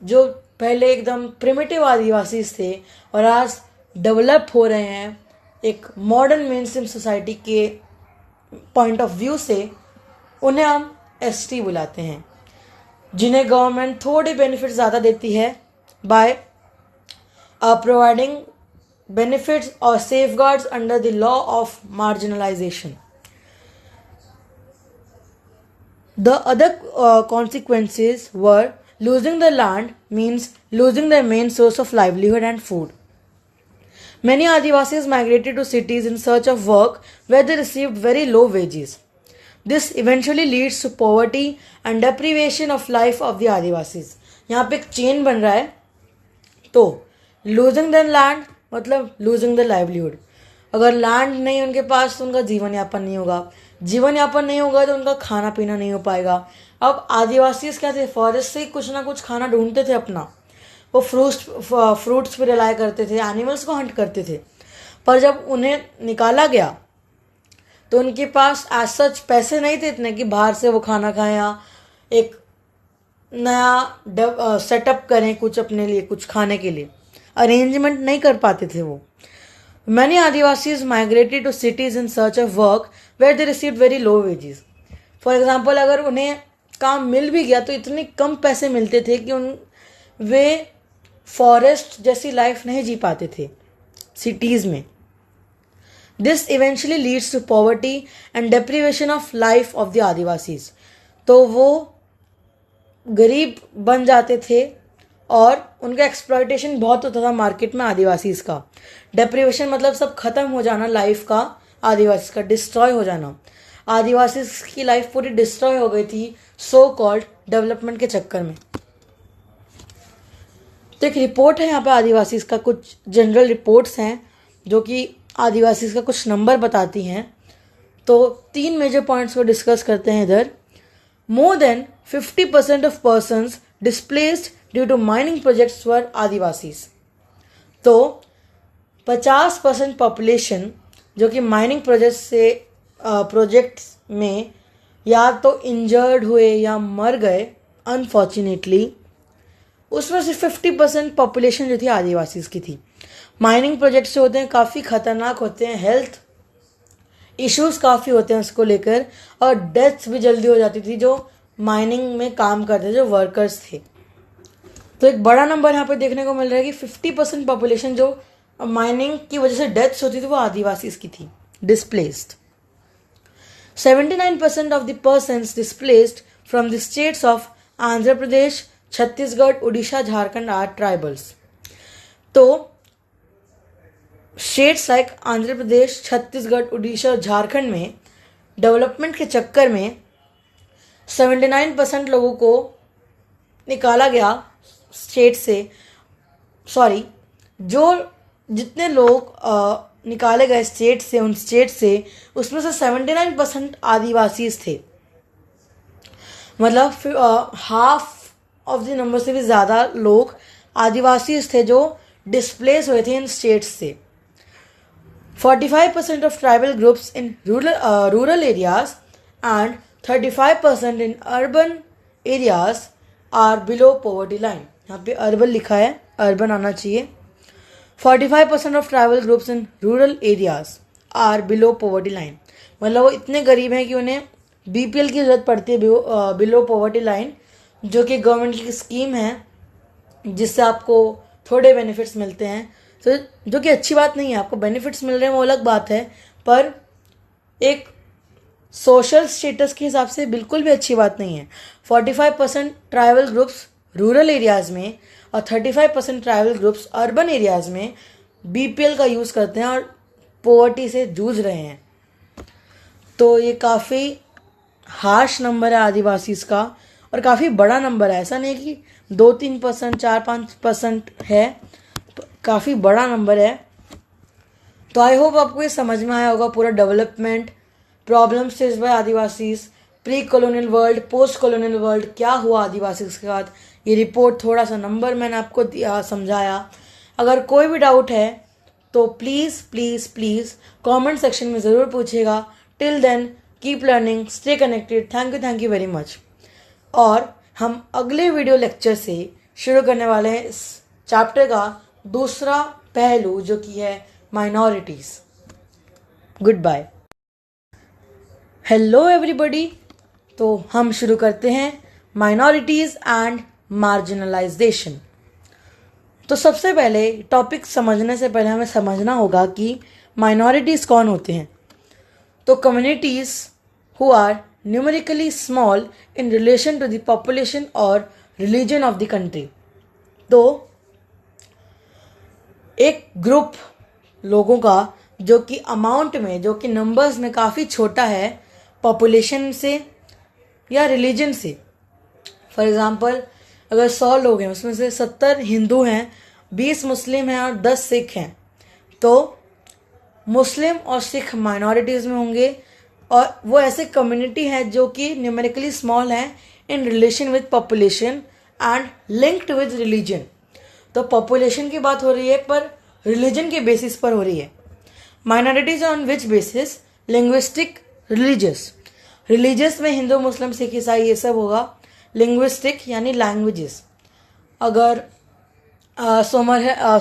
जो पहले एकदम प्रिमिटिव आदिवासी थे और आज डेवलप हो रहे हैं एक मॉडर्न मेनस्ट्रीम सोसाइटी के पॉइंट ऑफ व्यू से, उन्हें हम ST बुलाते हैं, जिन्हें गवर्नमेंट थोड़ी बेनिफिट ज़्यादा देती है बाय प्रोवाइडिंग बेनिफिट्स और safeguards under the law of marginalisation. The other consequences were losing the land means losing their main source of livelihood and food. Many Adivasis migrated to cities in search of work where they received very low wages. This eventually leads to poverty and deprivation of life of the Adivasis. यहाँ पे एक chain बन रहा है, तो losing their land मतलब losing their livelihood। अगर land नहीं उनके पास तो उनका जीवन यापन नहीं होगा, जीवन यापन नहीं होगा तो उनका खाना पीना नहीं हो पाएगा। अब आदिवासी क्या थे, फॉरेस्ट से कुछ ना कुछ खाना ढूंढते थे अपना, वो फ्रूट्स पे रिलाय करते थे, एनिमल्स को हंट करते थे, पर जब उन्हें निकाला गया तो उनके पास एज सच पैसे नहीं थे इतने कि बाहर से वो खाना खाएं या एक नया सेटअप करें कुछ अपने लिए, कुछ खाने के लिए अरेंजमेंट नहीं कर पाते थे वो। Many Adivasis migrated to cities in search of work where they received very low wages. For example, अगर उन्हें काम मिल भी गया तो इतने कम पैसे मिलते थे कि वे फॉरेस्ट जैसी लाइफ नहीं जी पाते थे सिटीज़ में। This eventually leads to poverty and deprivation of life of the Adivasis. तो वो गरीब बन जाते थे और उनका एक्सप्लॉयटेशन बहुत होता था मार्केट में आदिवासी का। डेप्रिवेशन मतलब सब खत्म हो जाना लाइफ का, आदिवासी का डिस्ट्रॉय हो जाना। आदिवासी की लाइफ पूरी डिस्ट्रॉय हो गई थी सो कॉल्ड डेवलपमेंट के चक्कर में। तो एक रिपोर्ट है यहाँ पे आदिवासी का, कुछ जनरल रिपोर्ट्स हैं जो कि आदिवासी का कुछ नंबर बताती हैं। तो 3 मेजर पॉइंट्स को डिस्कस करते हैं इधर। More than 50% of persons displaced due to mining projects were Adivasis. तो 50% पॉपुलेशन जो कि माइनिंग प्रोजेक्ट्स में या तो इंजर्ड हुए या मर गए अनफॉर्चुनेटली, उसमें से 50% पॉपुलेशन जो थी आदिवासी की थी। माइनिंग प्रोजेक्ट्स जो होते हैं काफ़ी खतरनाक होते हैं, हेल्थ इश्यूज काफ़ी होते हैं उसको लेकर, और डेथ्स भी जल्दी हो जाती थी जो माइनिंग में काम करते थे, जो वर्कर्स थे। तो एक बड़ा नंबर यहाँ पे देखने को मिल रहा है कि 50% पॉपुलेशन जो माइनिंग की वजह से डेथ्स होती थी वो आदिवासी की थी, displaced. 79% of the persons displaced from the states of Andhra Pradesh, Chhattisgarh, Orissa, Jharkhand are tribals. तो स्टेट्स लाइक आंध्र प्रदेश, छत्तीसगढ़, उड़ीसा, झारखंड में डेवलपमेंट के चक्कर में 79% लोगों को निकाला गया स्टेट से, सॉरी, जो जितने लोग निकाले गए स्टेट से, उन स्टेट से, उसमें से 79% आदिवासी थे। मतलब हाफ ऑफ द नंबर से भी ज़्यादा लोग आदिवासी थे जो डिस्प्लेस हुए थे इन स्टेट्स से। 45% of tribal groups in rural areas and 35% in urban areas are below poverty line. यहाँ पे अर्बन लिखा है, अर्बन आना चाहिए। 45% of tribal groups in rural areas are below poverty line, मतलब वो इतने गरीब हैं कि उन्हें BPL की जरूरत पड़ती है, बिलो पॉवर्टी लाइन, जो कि गवर्नमेंट की स्कीम है जिससे आपको थोड़े बेनिफिट्स मिलते हैं। तो जो कि अच्छी बात नहीं है, आपको बेनिफिट्स मिल रहे हैं वो अलग बात है, पर एक सोशल स्टेटस के हिसाब से बिल्कुल भी अच्छी बात नहीं है। 45% ट्राइबल ग्रुप्स रूरल एरियाज़ में और 35% ट्राइबल ग्रुप्स अर्बन एरियाज़ में BPL का यूज़ करते हैं और पॉवर्टी से जूझ रहे हैं। तो ये काफ़ी हार्श नंबर है आदिवासीज़ का, और काफ़ी बड़ा नंबर है। ऐसा नहीं कि 2-3%, 4-5% है, तो काफ़ी बड़ा नंबर है। तो आई होप आपको ये समझ में आया होगा पूरा development, problems faced by Adivasis, pre colonial world, post colonial world, क्या हुआ आदिवासी के साथ। ये रिपोर्ट थोड़ा सा नंबर मैंने आपको समझाया। अगर कोई भी डाउट है तो please please please comment section में ज़रूर पूछिएगा। Till then keep learning, stay connected. Thank you very much. और हम अगले वीडियो लेक्चर से शुरू करने वाले हैं इस चैप्टर का दूसरा पहलू, जो कि है minorities. Good bye. Hello everybody. तो हम शुरू करते हैं माइनॉरिटीज़ एंड मार्जिनलाइजेशन। तो सबसे पहले टॉपिक समझने से पहले हमें समझना होगा कि माइनॉरिटीज़ कौन होते हैं। तो communities who are numerically small in relation to the population और रिलीजन ऑफ द कंट्री। तो एक ग्रुप लोगों का जो कि अमाउंट में, जो कि नंबर्स में काफ़ी छोटा है पॉपुलेशन से या रिलीजन से। फॉर एग्ज़ाम्पल, अगर 100 लोग हैं उसमें से 70 हिंदू हैं, 20 मुस्लिम हैं और 10 सिख हैं, तो मुस्लिम और सिख माइनॉरिटीज़ में होंगे। और वो ऐसे कम्युनिटी है जो कि न्यूमेरिकली स्मॉल है in relation with population and linked with religion. तो पॉपुलेशन की बात हो रही है पर रिलीजन के बेसिस पर हो रही है। Minorities on which basis? Linguistic, religious. Religious में हिंदू, मुस्लिम, सिख, ईसाई ये सब होगा। लिंग्विस्टिक यानी लैंग्वेजेस। अगर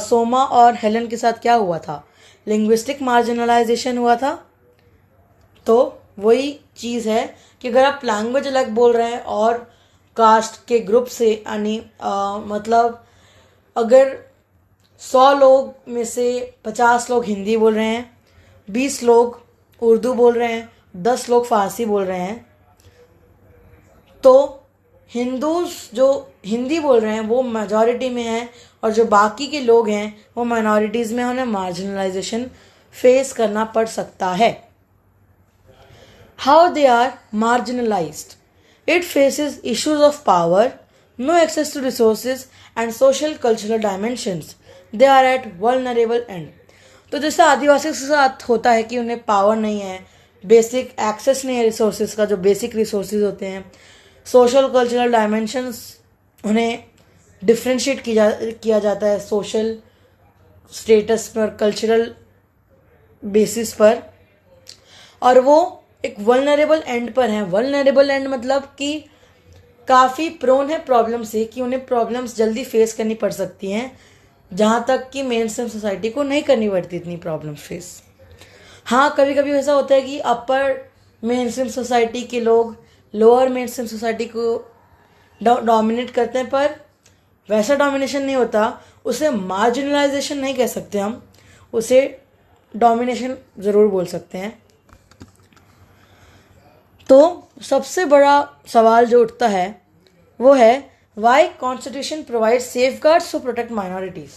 सोमा और हेलन के साथ क्या हुआ था? लिंग्विस्टिक मार्जिनलाइजेशन हुआ था। तो वही चीज़ है कि अगर आप लैंग्वेज अलग बोल रहे हैं और कास्ट के ग्रुप से, यानी मतलब अगर 100 लोग में से 50 लोग हिंदी बोल रहे हैं, 20 लोग उर्दू बोल रहे हैं, 10 लोग फारसी बोल रहे हैं, तो हिंदूज जो हिंदी बोल रहे हैं वो मेजॉरिटी में हैं और जो बाकी के लोग हैं वो माइनॉरिटीज़ में, उन्हें मार्जिनलाइजेशन फेस करना पड़ सकता है। How they are marginalized? It faces issues of power, no access to resources and social cultural dimensions, they are at vulnerable end. तो जैसे आदिवासी के साथ होता है कि उन्हें पावर नहीं है, बेसिक एक्सेस नहीं है रिसोर्सेज का, जो बेसिक रिसोर्सेज होते हैं, सोशल कल्चरल डायमेंशंस उन्हें डिफ्रेंशिएट किया जाता है सोशल स्टेटस पर, कल्चरल बेसिस पर, और वो एक वल्नरेबल एंड पर है। वल्नरेबल एंड मतलब कि काफ़ी प्रोन है प्रॉब्लम से, कि उन्हें प्रॉब्लम्स जल्दी फेस करनी पड़ सकती हैं, जहाँ तक कि मेन स्ट्रीम सोसाइटी को नहीं करनी पड़ती इतनी प्रॉब्लम्स फेस। हाँ, कभी कभी ऐसा होता है कि अपर मेन स्ट्रीम सोसाइटी के लोग लोअर मेन स्ट्रीम सोसाइटी को डोमिनेट करते हैं, पर वैसा डोमिनेशन नहीं होता, उसे मार्जिनलाइजेशन नहीं कह सकते हम, उसे डोमिनेशन ज़रूर बोल सकते हैं। तो सबसे बड़ा सवाल जो उठता है वो है, why constitution provide safeguards to protect minorities.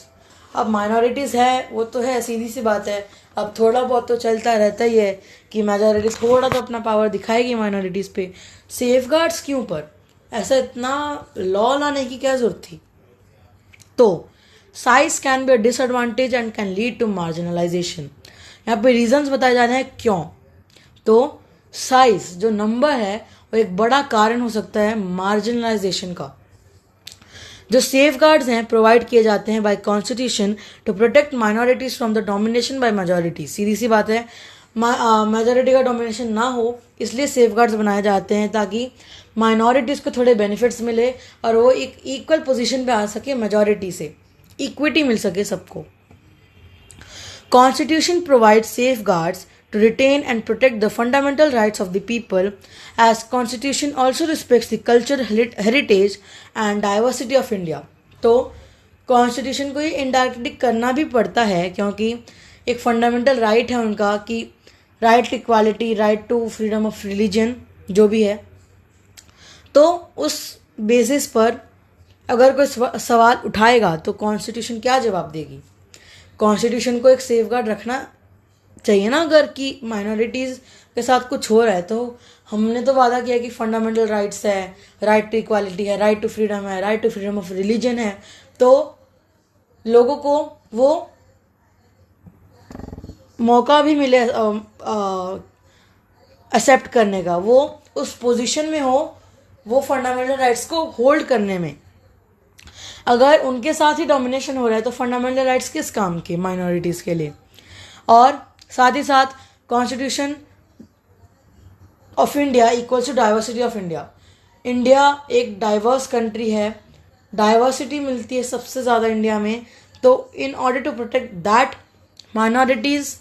अब माइनॉरिटीज़ है वो तो है, सीधी सी बात है, अब थोड़ा बहुत तो चलता रहता ही है कि मेजॉरिटी थोड़ा तो अपना पावर दिखाएगी माइनॉरिटीज़ पे। सेफ गार्ड्स क्यों पर, ऐसा इतना लॉ लाने की क्या जरूरत थी? तो size can be a disadvantage and can lead to marginalisation. यहाँ पे रीजंस बताए जा रहे हैं क्यों। तो साइज जो नंबर है वो एक बड़ा कारण हो सकता है मार्जिनलाइजेशन का। जो सेफ गार्ड्स हैं प्रोवाइड किए जाते हैं by constitution to protect minorities from the domination by majority. सीधी सी बात है, मेजॉरिटी का डोमिनेशन ना हो इसलिए सेफ गार्ड्स बनाए जाते हैं, ताकि माइनॉरिटीज़ को थोड़े बेनिफिट्स मिले और वो एक इक्वल पोजीशन पे आ सके मेजॉरिटी से, इक्विटी मिल सके सबको। Constitution provides safeguards to retain and protect the fundamental rights of the people, as Constitution also respects the cultural heritage and diversity of India। तो Constitution को ये इनडायरेक्टली करना भी पड़ता है, क्योंकि एक फंडामेंटल राइट है उनका कि right to equality, right to freedom of religion जो भी है। तो उस बेसिस पर अगर कोई सवाल उठाएगा तो कॉन्स्टिट्यूशन क्या जवाब देगी? कॉन्स्टिट्यूशन को एक सेफगार्ड रखना चाहिए ना, अगर कि माइनॉरिटीज़ के साथ कुछ हो रहा है। तो हमने तो वादा किया कि फंडामेंटल राइट्स है, राइट टू इक्वालिटी है, राइट टू फ्रीडम है, right to freedom of religion है, तो लोगों को वो मौका भी मिले एक्सेप्ट करने का, वो उस पोजीशन में हो वो फंडामेंटल राइट्स को होल्ड करने में। अगर उनके साथ ही डोमिनेशन हो रहा है तो फंडामेंटल राइट्स किस काम के माइनॉरिटीज़ के लिए? और साथ ही साथ constitution of India equals to diversity of India. India एक डाइवर्स कंट्री है, डाइवर्सिटी मिलती है सबसे ज़्यादा इंडिया में। तो in order to protect that, minorities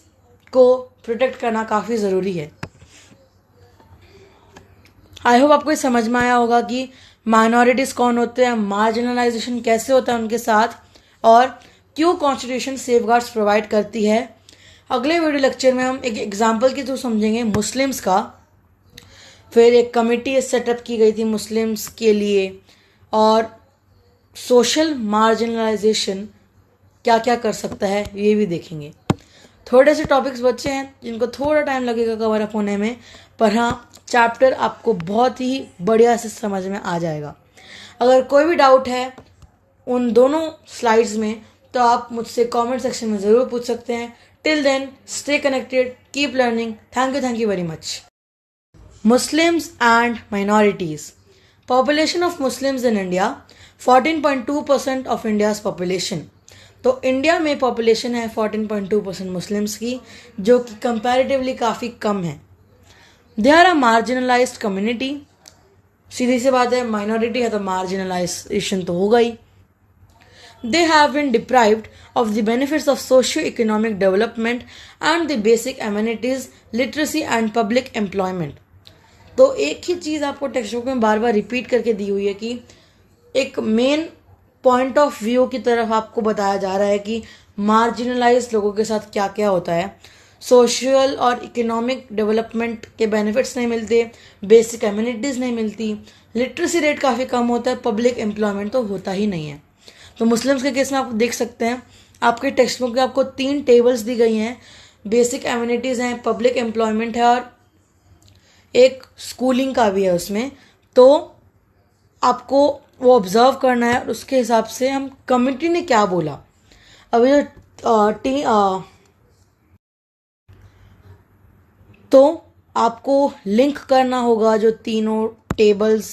को प्रोटेक्ट करना काफ़ी ज़रूरी है। आई होप आपको समझ में आया होगा कि माइनॉरिटीज़ कौन होते हैं, मार्जिनलाइजेशन कैसे होता है उनके साथ, और क्यों कॉन्स्टिट्यूशन सेफगार्ड्स प्रोवाइड करती है। अगले वीडियो लेक्चर में हम एक एग्जांपल के थ्रू समझेंगे मुस्लिम्स का। फिर एक कमेटी सेटअप की गई थी मुस्लिम्स के लिए, और सोशल मार्जिनलाइजेशन क्या क्या कर सकता है ये भी देखेंगे। थोड़े से टॉपिक्स बच्चे हैं जिनको थोड़ा टाइम लगेगा कवर अप होने में, पर हाँ चैप्टर आपको बहुत ही बढ़िया से समझ में आ जाएगा। अगर कोई भी डाउट है उन दोनों स्लाइड्स में तो आप मुझसे कमेंट सेक्शन में ज़रूर पूछ सकते हैं। Till then stay connected, keep learning. Thank you very much. Muslims and minorities. Population of Muslims in India 14.2% of India's population। तो इंडिया में पॉपुलेशन है 14.2% मुस्लिम्स की, जो कि कंपैरेटिवली काफ़ी कम है। They are a marginalised community. सीधी सी बात है, माइनॉरिटी है तो मार्जिनलाइजेशन तो होगा ही। They have been deprived of the benefits of socio-economic development and the basic amenities, literacy and public employment। तो एक ही चीज़ आपको टेक्स्ट बुक में बार बार रिपीट करके दी हुई है कि एक मेन पॉइंट ऑफ व्यू की तरफ आपको बताया जा रहा है कि मार्जिनलाइज लोगों के साथ क्या क्या होता है। सोशल और इकोनॉमिक डेवलपमेंट के बेनिफिट्स नहीं मिलते, बेसिक एम्यूनिटीज़ नहीं मिलती, लिटरेसी रेट काफ़ी कम होता है, पब्लिक एम्प्लॉयमेंट तो होता ही नहीं है। तो मुस्लिम्स के केस में आप देख सकते हैं, आपके टेक्स्ट बुक में आपको 3 टेबल्स दी गई हैं। बेसिक एम्यूनिटीज़ हैं, पब्लिक एम्प्लॉयमेंट है और एक स्कूलिंग का भी है उसमें। तो आपको वो ऑब्जर्व करना है और उसके हिसाब से हम कम्युनिटी ने क्या बोला। अभी जो तो आपको लिंक करना होगा जो तीनों टेबल्स।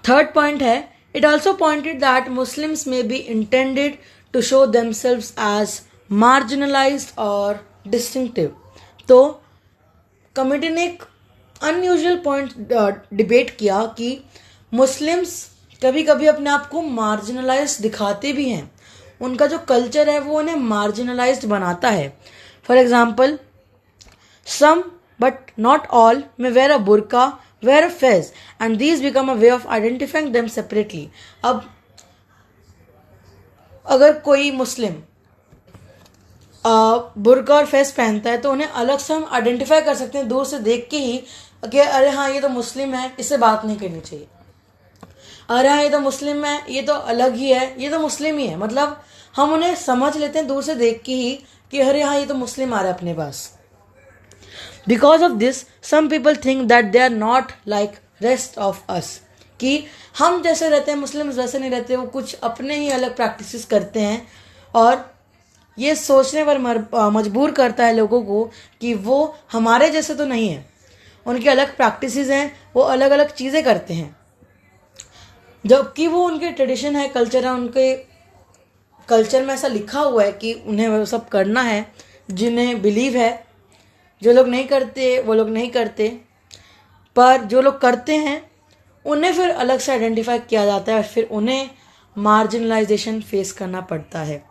थर्ड पॉइंट है, it also pointed that Muslims में be intended to show themselves as marginalised और डिस्टिंक्टिव। तो कमिटी ने एक अनयूजुअल पॉइंट डिबेट किया कि मुस्लिम्स कभी कभी अपने आप को मार्जिनलाइज दिखाते भी हैं, उनका जो कल्चर है वो उन्हें मार्जिनलाइज्ड बनाता है। For example, some but not all may wear a burqa, wear a fez, and these become a way of identifying them separately. अब अगर कोई मुस्लिम बुर्का और फेस पहनता है तो उन्हें अलग से हम आइडेंटिफाई कर सकते हैं दूर से देख के ही कि अरे हाँ ये तो मुस्लिम है, इससे बात नहीं करनी चाहिए। अरे हाँ ये तो मुस्लिम है, ये तो अलग ही है, ये तो मुस्लिम ही है। मतलब हम उन्हें समझ लेते हैं दूर से देख के ही कि अरे हाँ ये तो मुस्लिम आ रहा है अपने पास। Because of this some people think that they are not like rest of us, कि हम जैसे रहते हैं मुस्लिम वैसे नहीं रहते, वो कुछ अपने ही अलग प्रैक्टिसेस करते हैं। और ये सोचने पर मजबूर करता है लोगों को कि वो हमारे जैसे तो नहीं है, उनकी अलग प्रैक्टिसेस हैं, वो अलग अलग चीज़ें करते हैं, जबकि वो उनके ट्रेडिशन है, कल्चर है, उनके कल्चर में ऐसा लिखा हुआ है कि उन्हें वो सब करना है जिन्हें बिलीव है। जो लोग नहीं करते वो लोग नहीं करते, पर जो लोग करते हैं उन्हें फिर अलग से आइडेंटिफाई किया जाता है और फिर उन्हें मार्जिनलाइजेशन फेस करना पड़ता है।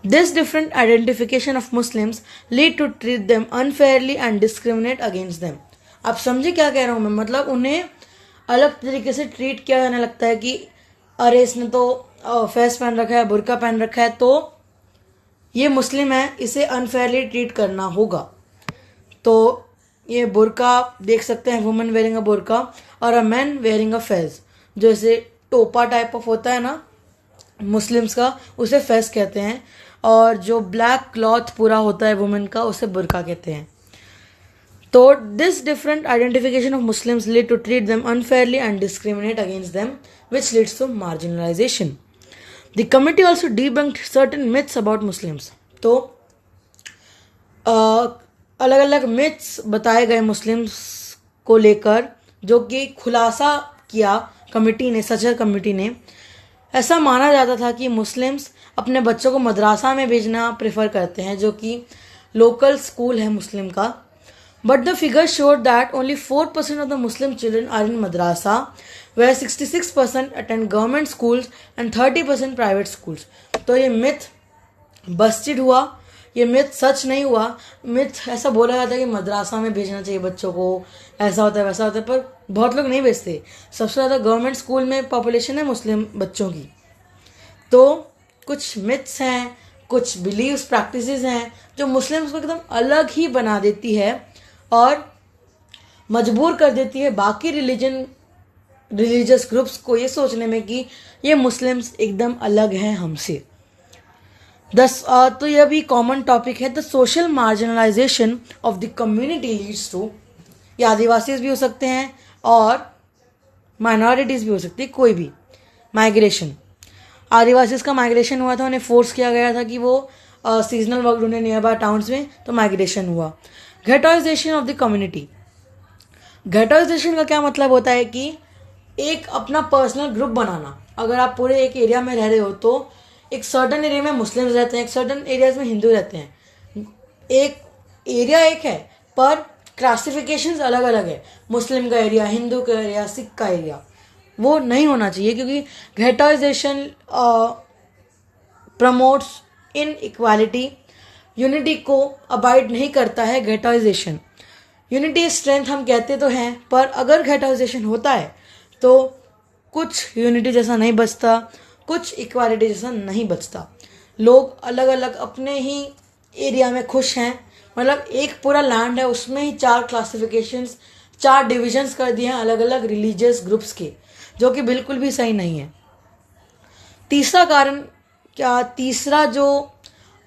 This different identification of Muslims lead to treat them unfairly and discriminate against them. आप समझे क्या कह रहा हूँ मैं? मतलब उन्हें अलग तरीके से ट्रीट किया जाने लगता है कि अरे इसने तो फेस पहन रखा है, बुर्का पहन रखा है, तो ये मुस्लिम है, इसे अनफेयरली ट्रीट करना होगा। तो ये बुर्का देख सकते हैं, वुमेन वेयरिंग अ बुर्का और a man wearing a phase, जो ऐसे टोपा टाइप ऑफ होता है ना मुस्लिम्स का, उसे फेज कहते हैं। और जो ब्लैक क्लॉथ पूरा होता है वुमेन का, उसे बुर्का कहते हैं। तो this different identification of Muslims lead to treat them unfairly and discriminate against them, which leads to marginalization. The committee also debunked certain myths about Muslims. तो अलग अलग मिथ्स बताए गए मुस्लिम्स को लेकर, जो कि खुलासा किया कमेटी ने, सचर कमेटी ने। ऐसा माना जाता था कि मुस्लिम्स अपने बच्चों को मदरसा में भेजना प्रेफर करते हैं, जो कि लोकल स्कूल है मुस्लिम का। But the figure showed that only 4% of the Muslim children are in मदरसा, where 66% attend government schools and 30% private schools. तो ये मिथ बस्टेड हुआ, ये मिथ सच नहीं हुआ। मिथ ऐसा बोला जाता है कि मदरसा में भेजना चाहिए बच्चों को, ऐसा होता है वैसा होता है, पर बहुत लोग नहीं भेजते। सबसे ज़्यादा गवर्नमेंट स्कूल में पॉपुलेशन है मुस्लिम बच्चों की। तो कुछ मिथ्स हैं, कुछ बिलीव्स प्रैक्टिसेस हैं जो मुस्लिम्स को एकदम अलग ही बना देती है और मजबूर कर देती है बाकी रिलीजियस ग्रुप्स को ये सोचने में कि ये मुस्लिम्स एकदम अलग हैं हमसे। तो यह भी कॉमन टॉपिक है। The social marginalization of the community leads to, ये आदिवासीज भी हो सकते हैं और माइनॉरिटीज़ भी हो सकती है, कोई भी। माइग्रेशन, आदिवासीज का माइग्रेशन हुआ था, उन्हें फोर्स किया गया था कि वो सीजनल वर्क ढूंढे नियर बाय टाउन्स में, तो माइग्रेशन हुआ। घेटोइजेशन ऑफ द कम्युनिटी, घेटोइजेशन का क्या मतलब होता है कि एक अपना पर्सनल ग्रुप बनाना। अगर आप पूरे एक एरिया में रह रहे हो तो एक सर्टन एरिया में मुस्लिम्स रहते हैं, एक सर्टन एरियाज में हिंदू रहते हैं। एक एरिया एक है पर क्लासिफिकेशंस अलग अलग है, मुस्लिम का एरिया, हिंदू का एरिया, सिख का एरिया। वो नहीं होना चाहिए क्योंकि घेटोइजेशन प्रमोट्स इन इक्वालिटी, यूनिटी को अबाइड नहीं करता है घेटोइजेशन। यूनिटी स्ट्रेंथ हम कहते तो हैं, पर अगर घेटोइजेशन होता है तो कुछ यूनिटी जैसा नहीं बचता, कुछ इक्वालिटी जैसा नहीं बचता। लोग अलग अलग अपने ही एरिया में खुश हैं, मतलब एक पूरा लैंड है उसमें ही 4 क्लासिफिकेशंस, 4 डिविजन्स कर दिए हैं अलग अलग रिलीजियस ग्रुप्स के, जो कि बिल्कुल भी सही नहीं है। तीसरा कारण तीसरा जो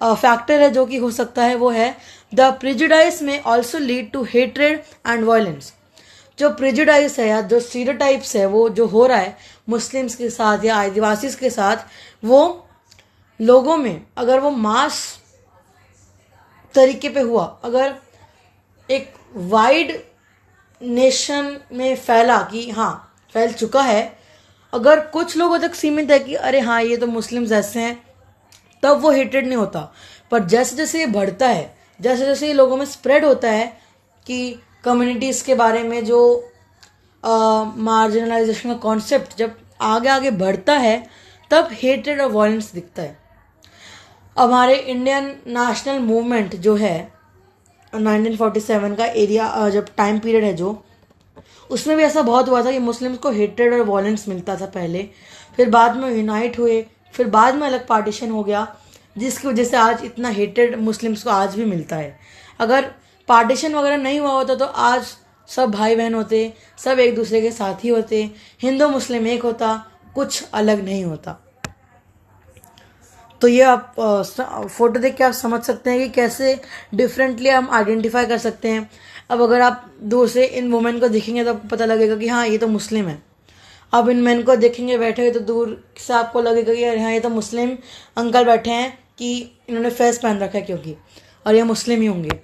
फैक्टर है जो कि हो सकता है वो है the prejudice may also lead to hatred and violence. जो प्रिजुडाइस है या जो स्टीरियोटाइप्स है वो जो हो रहा है मुस्लिम्स के साथ या आदिवासीज के साथ, वो लोगों में अगर वो मास तरीके पे हुआ, अगर एक वाइड नेशन में फैला कि हाँ फैल चुका है, अगर कुछ लोगों तक सीमित है कि अरे हाँ ये तो मुस्लिम्स ऐसे हैं, तब वो हेटेड नहीं होता। पर जैसे जैसे ये बढ़ता है, जैसे जैसे ये लोगों में स्प्रेड होता है कि कम्युनिटीज़ के बारे में जो मार्जिनलाइजेशन का कॉन्सेप्ट जब आगे आगे बढ़ता है, तब हेट्रेड और वायलेंस दिखता है। हमारे इंडियन नेशनल मूवमेंट जो है 1947 का एरिया जब टाइम पीरियड है जो, उसमें भी ऐसा बहुत हुआ था कि मुस्लिम्स को हेट्रेड और वायलेंस मिलता था पहले, फिर बाद में यूनाइट हुए, फिर बाद में अलग पार्टीशन हो गया, जिसकी वजह से आज इतना हेट्रेड मुस्लिम्स को आज भी मिलता है। अगर पार्टीशन वगैरह नहीं हुआ होता तो आज सब भाई बहन होते, सब एक दूसरे के साथ ही होते, हिंदू मुस्लिम एक होता, कुछ अलग नहीं होता। तो ये आप फोटो देख के आप समझ सकते हैं कि कैसे डिफरेंटली हम आइडेंटिफाई कर सकते हैं। अब अगर आप दूर से इन वुमेन को देखेंगे तो आपको पता लगेगा कि हाँ ये तो मुस्लिम है। अब इन मैन को देखेंगे बैठे हुए तो दूर से आपको लगेगा कि हाँ ये तो मुस्लिम अंकल बैठे हैं, कि इन्होंने फेस पहन रखा है क्योंकि, और ये मुस्लिम ही होंगे।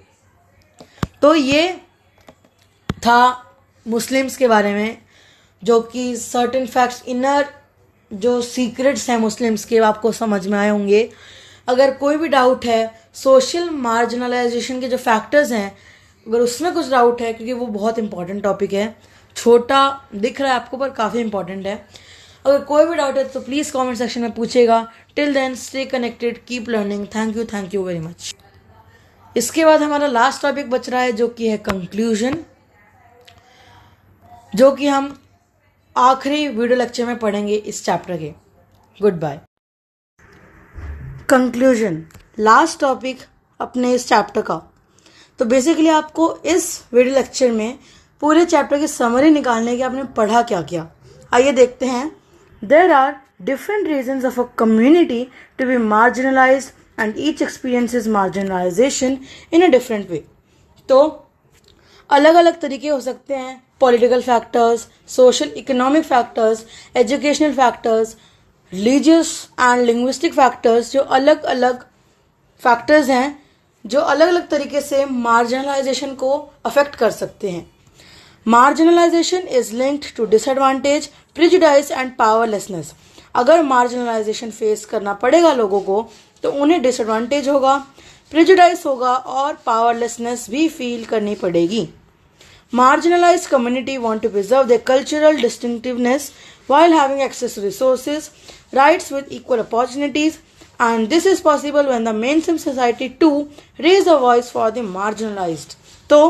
तो ये था मुस्लिम्स के बारे में, जो कि सर्टेन फैक्ट्स, इनर जो सीक्रेट्स हैं मुस्लिम्स के, आपको समझ में आए होंगे। अगर कोई भी डाउट है सोशल मार्जिनलाइजेशन के जो फैक्टर्स हैं, अगर उसमें कुछ डाउट है, क्योंकि वो बहुत इंपॉर्टेंट टॉपिक है, छोटा दिख रहा है आपको पर काफ़ी इंपॉर्टेंट है, अगर कोई भी डाउट है तो प्लीज़ कमेंट सेक्शन में पूछेगा। Till then stay connected, keep learning. Thank you very much. इसके बाद हमारा लास्ट टॉपिक बच रहा है जो कि है कंक्लूजन, जो कि हम आखिरी वीडियो लेक्चर में पढ़ेंगे इस चैप्टर के। Good bye. Conclusion, last topic अपने इस चैप्टर का। तो बेसिकली आपको इस वीडियो लेक्चर में पूरे चैप्टर की समरी निकालने की आपने पढ़ा क्या क्या। आइए देखते हैं। There are different reasons of a community to be marginalized and each experiences marginalization in a different way. तो अलग अलग तरीके हो सकते हैं, political factors, social economic factors, educational factors, religious and linguistic factors, जो अलग अलग फैक्टर्स हैं जो अलग अलग तरीके से मार्जिनलाइजेशन को अफेक्ट कर सकते हैं। Marginalization is linked to disadvantage, prejudice and powerlessness. अगर मार्जिनलाइजेशन फेस करना पड़ेगा लोगों को तो उन्हें डिसएडवांटेज होगा, प्रिजुडाइस होगा और पावरलेसनेस भी फील करनी पड़ेगी। Marginalized community want to preserve their cultural distinctiveness while having access to resources, rights with equal opportunities, and this is possible when the mainstream society too raise a voice for the marginalized. तो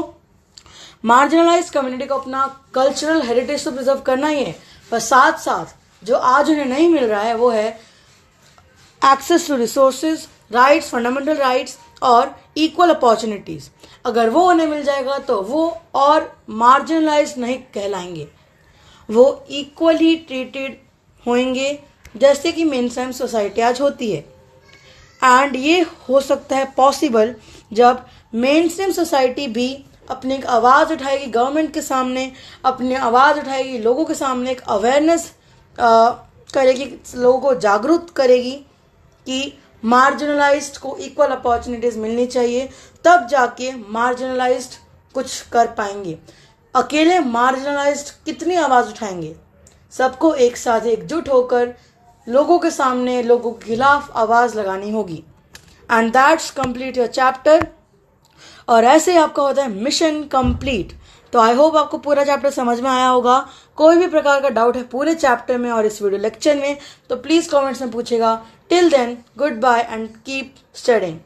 marginalized community को अपना cultural heritage तो preserve करना ही है, पर साथ साथ जो आज उन्हें नहीं मिल रहा है वो है access to resources, rights, fundamental rights और equal opportunities। अगर वो उन्हें मिल जाएगा तो वो और मार्जिनलाइज्ड नहीं कहलाएंगे, वो इक्वली ट्रीटेड होंगे जैसे कि मेनस्ट्रीम सोसाइटी आज होती है। एंड ये हो सकता है पॉसिबल जब मेनस्ट्रीम सोसाइटी भी अपनी एक आवाज़ उठाएगी गवर्नमेंट के सामने, अपनी आवाज़ उठाएगी लोगों के सामने, एक अवेयरनेस करेगी, लोगों को जागरूक करेगी कि मार्जिनलाइज्ड को इक्वल अपॉर्चुनिटीज़ मिलनी चाहिए, तब जाके मार्जिनलाइज्ड कुछ कर पाएंगे। अकेले मार्जिनलाइज्ड कितनी आवाज़ उठाएंगे? सबको एक साथ एकजुट होकर लोगों के सामने, लोगों के खिलाफ आवाज़ लगानी होगी। And that's complete your chapter. और ऐसे ही आपका होता है मिशन कंप्लीट। तो आई होप आपको पूरा चैप्टर समझ में आया होगा। कोई भी प्रकार का डाउट है पूरे चैप्टर में और इस वीडियो लेक्चर में तो प्लीज़ कमेंट्स में पूछेगा। Till then, good bye and keep studying.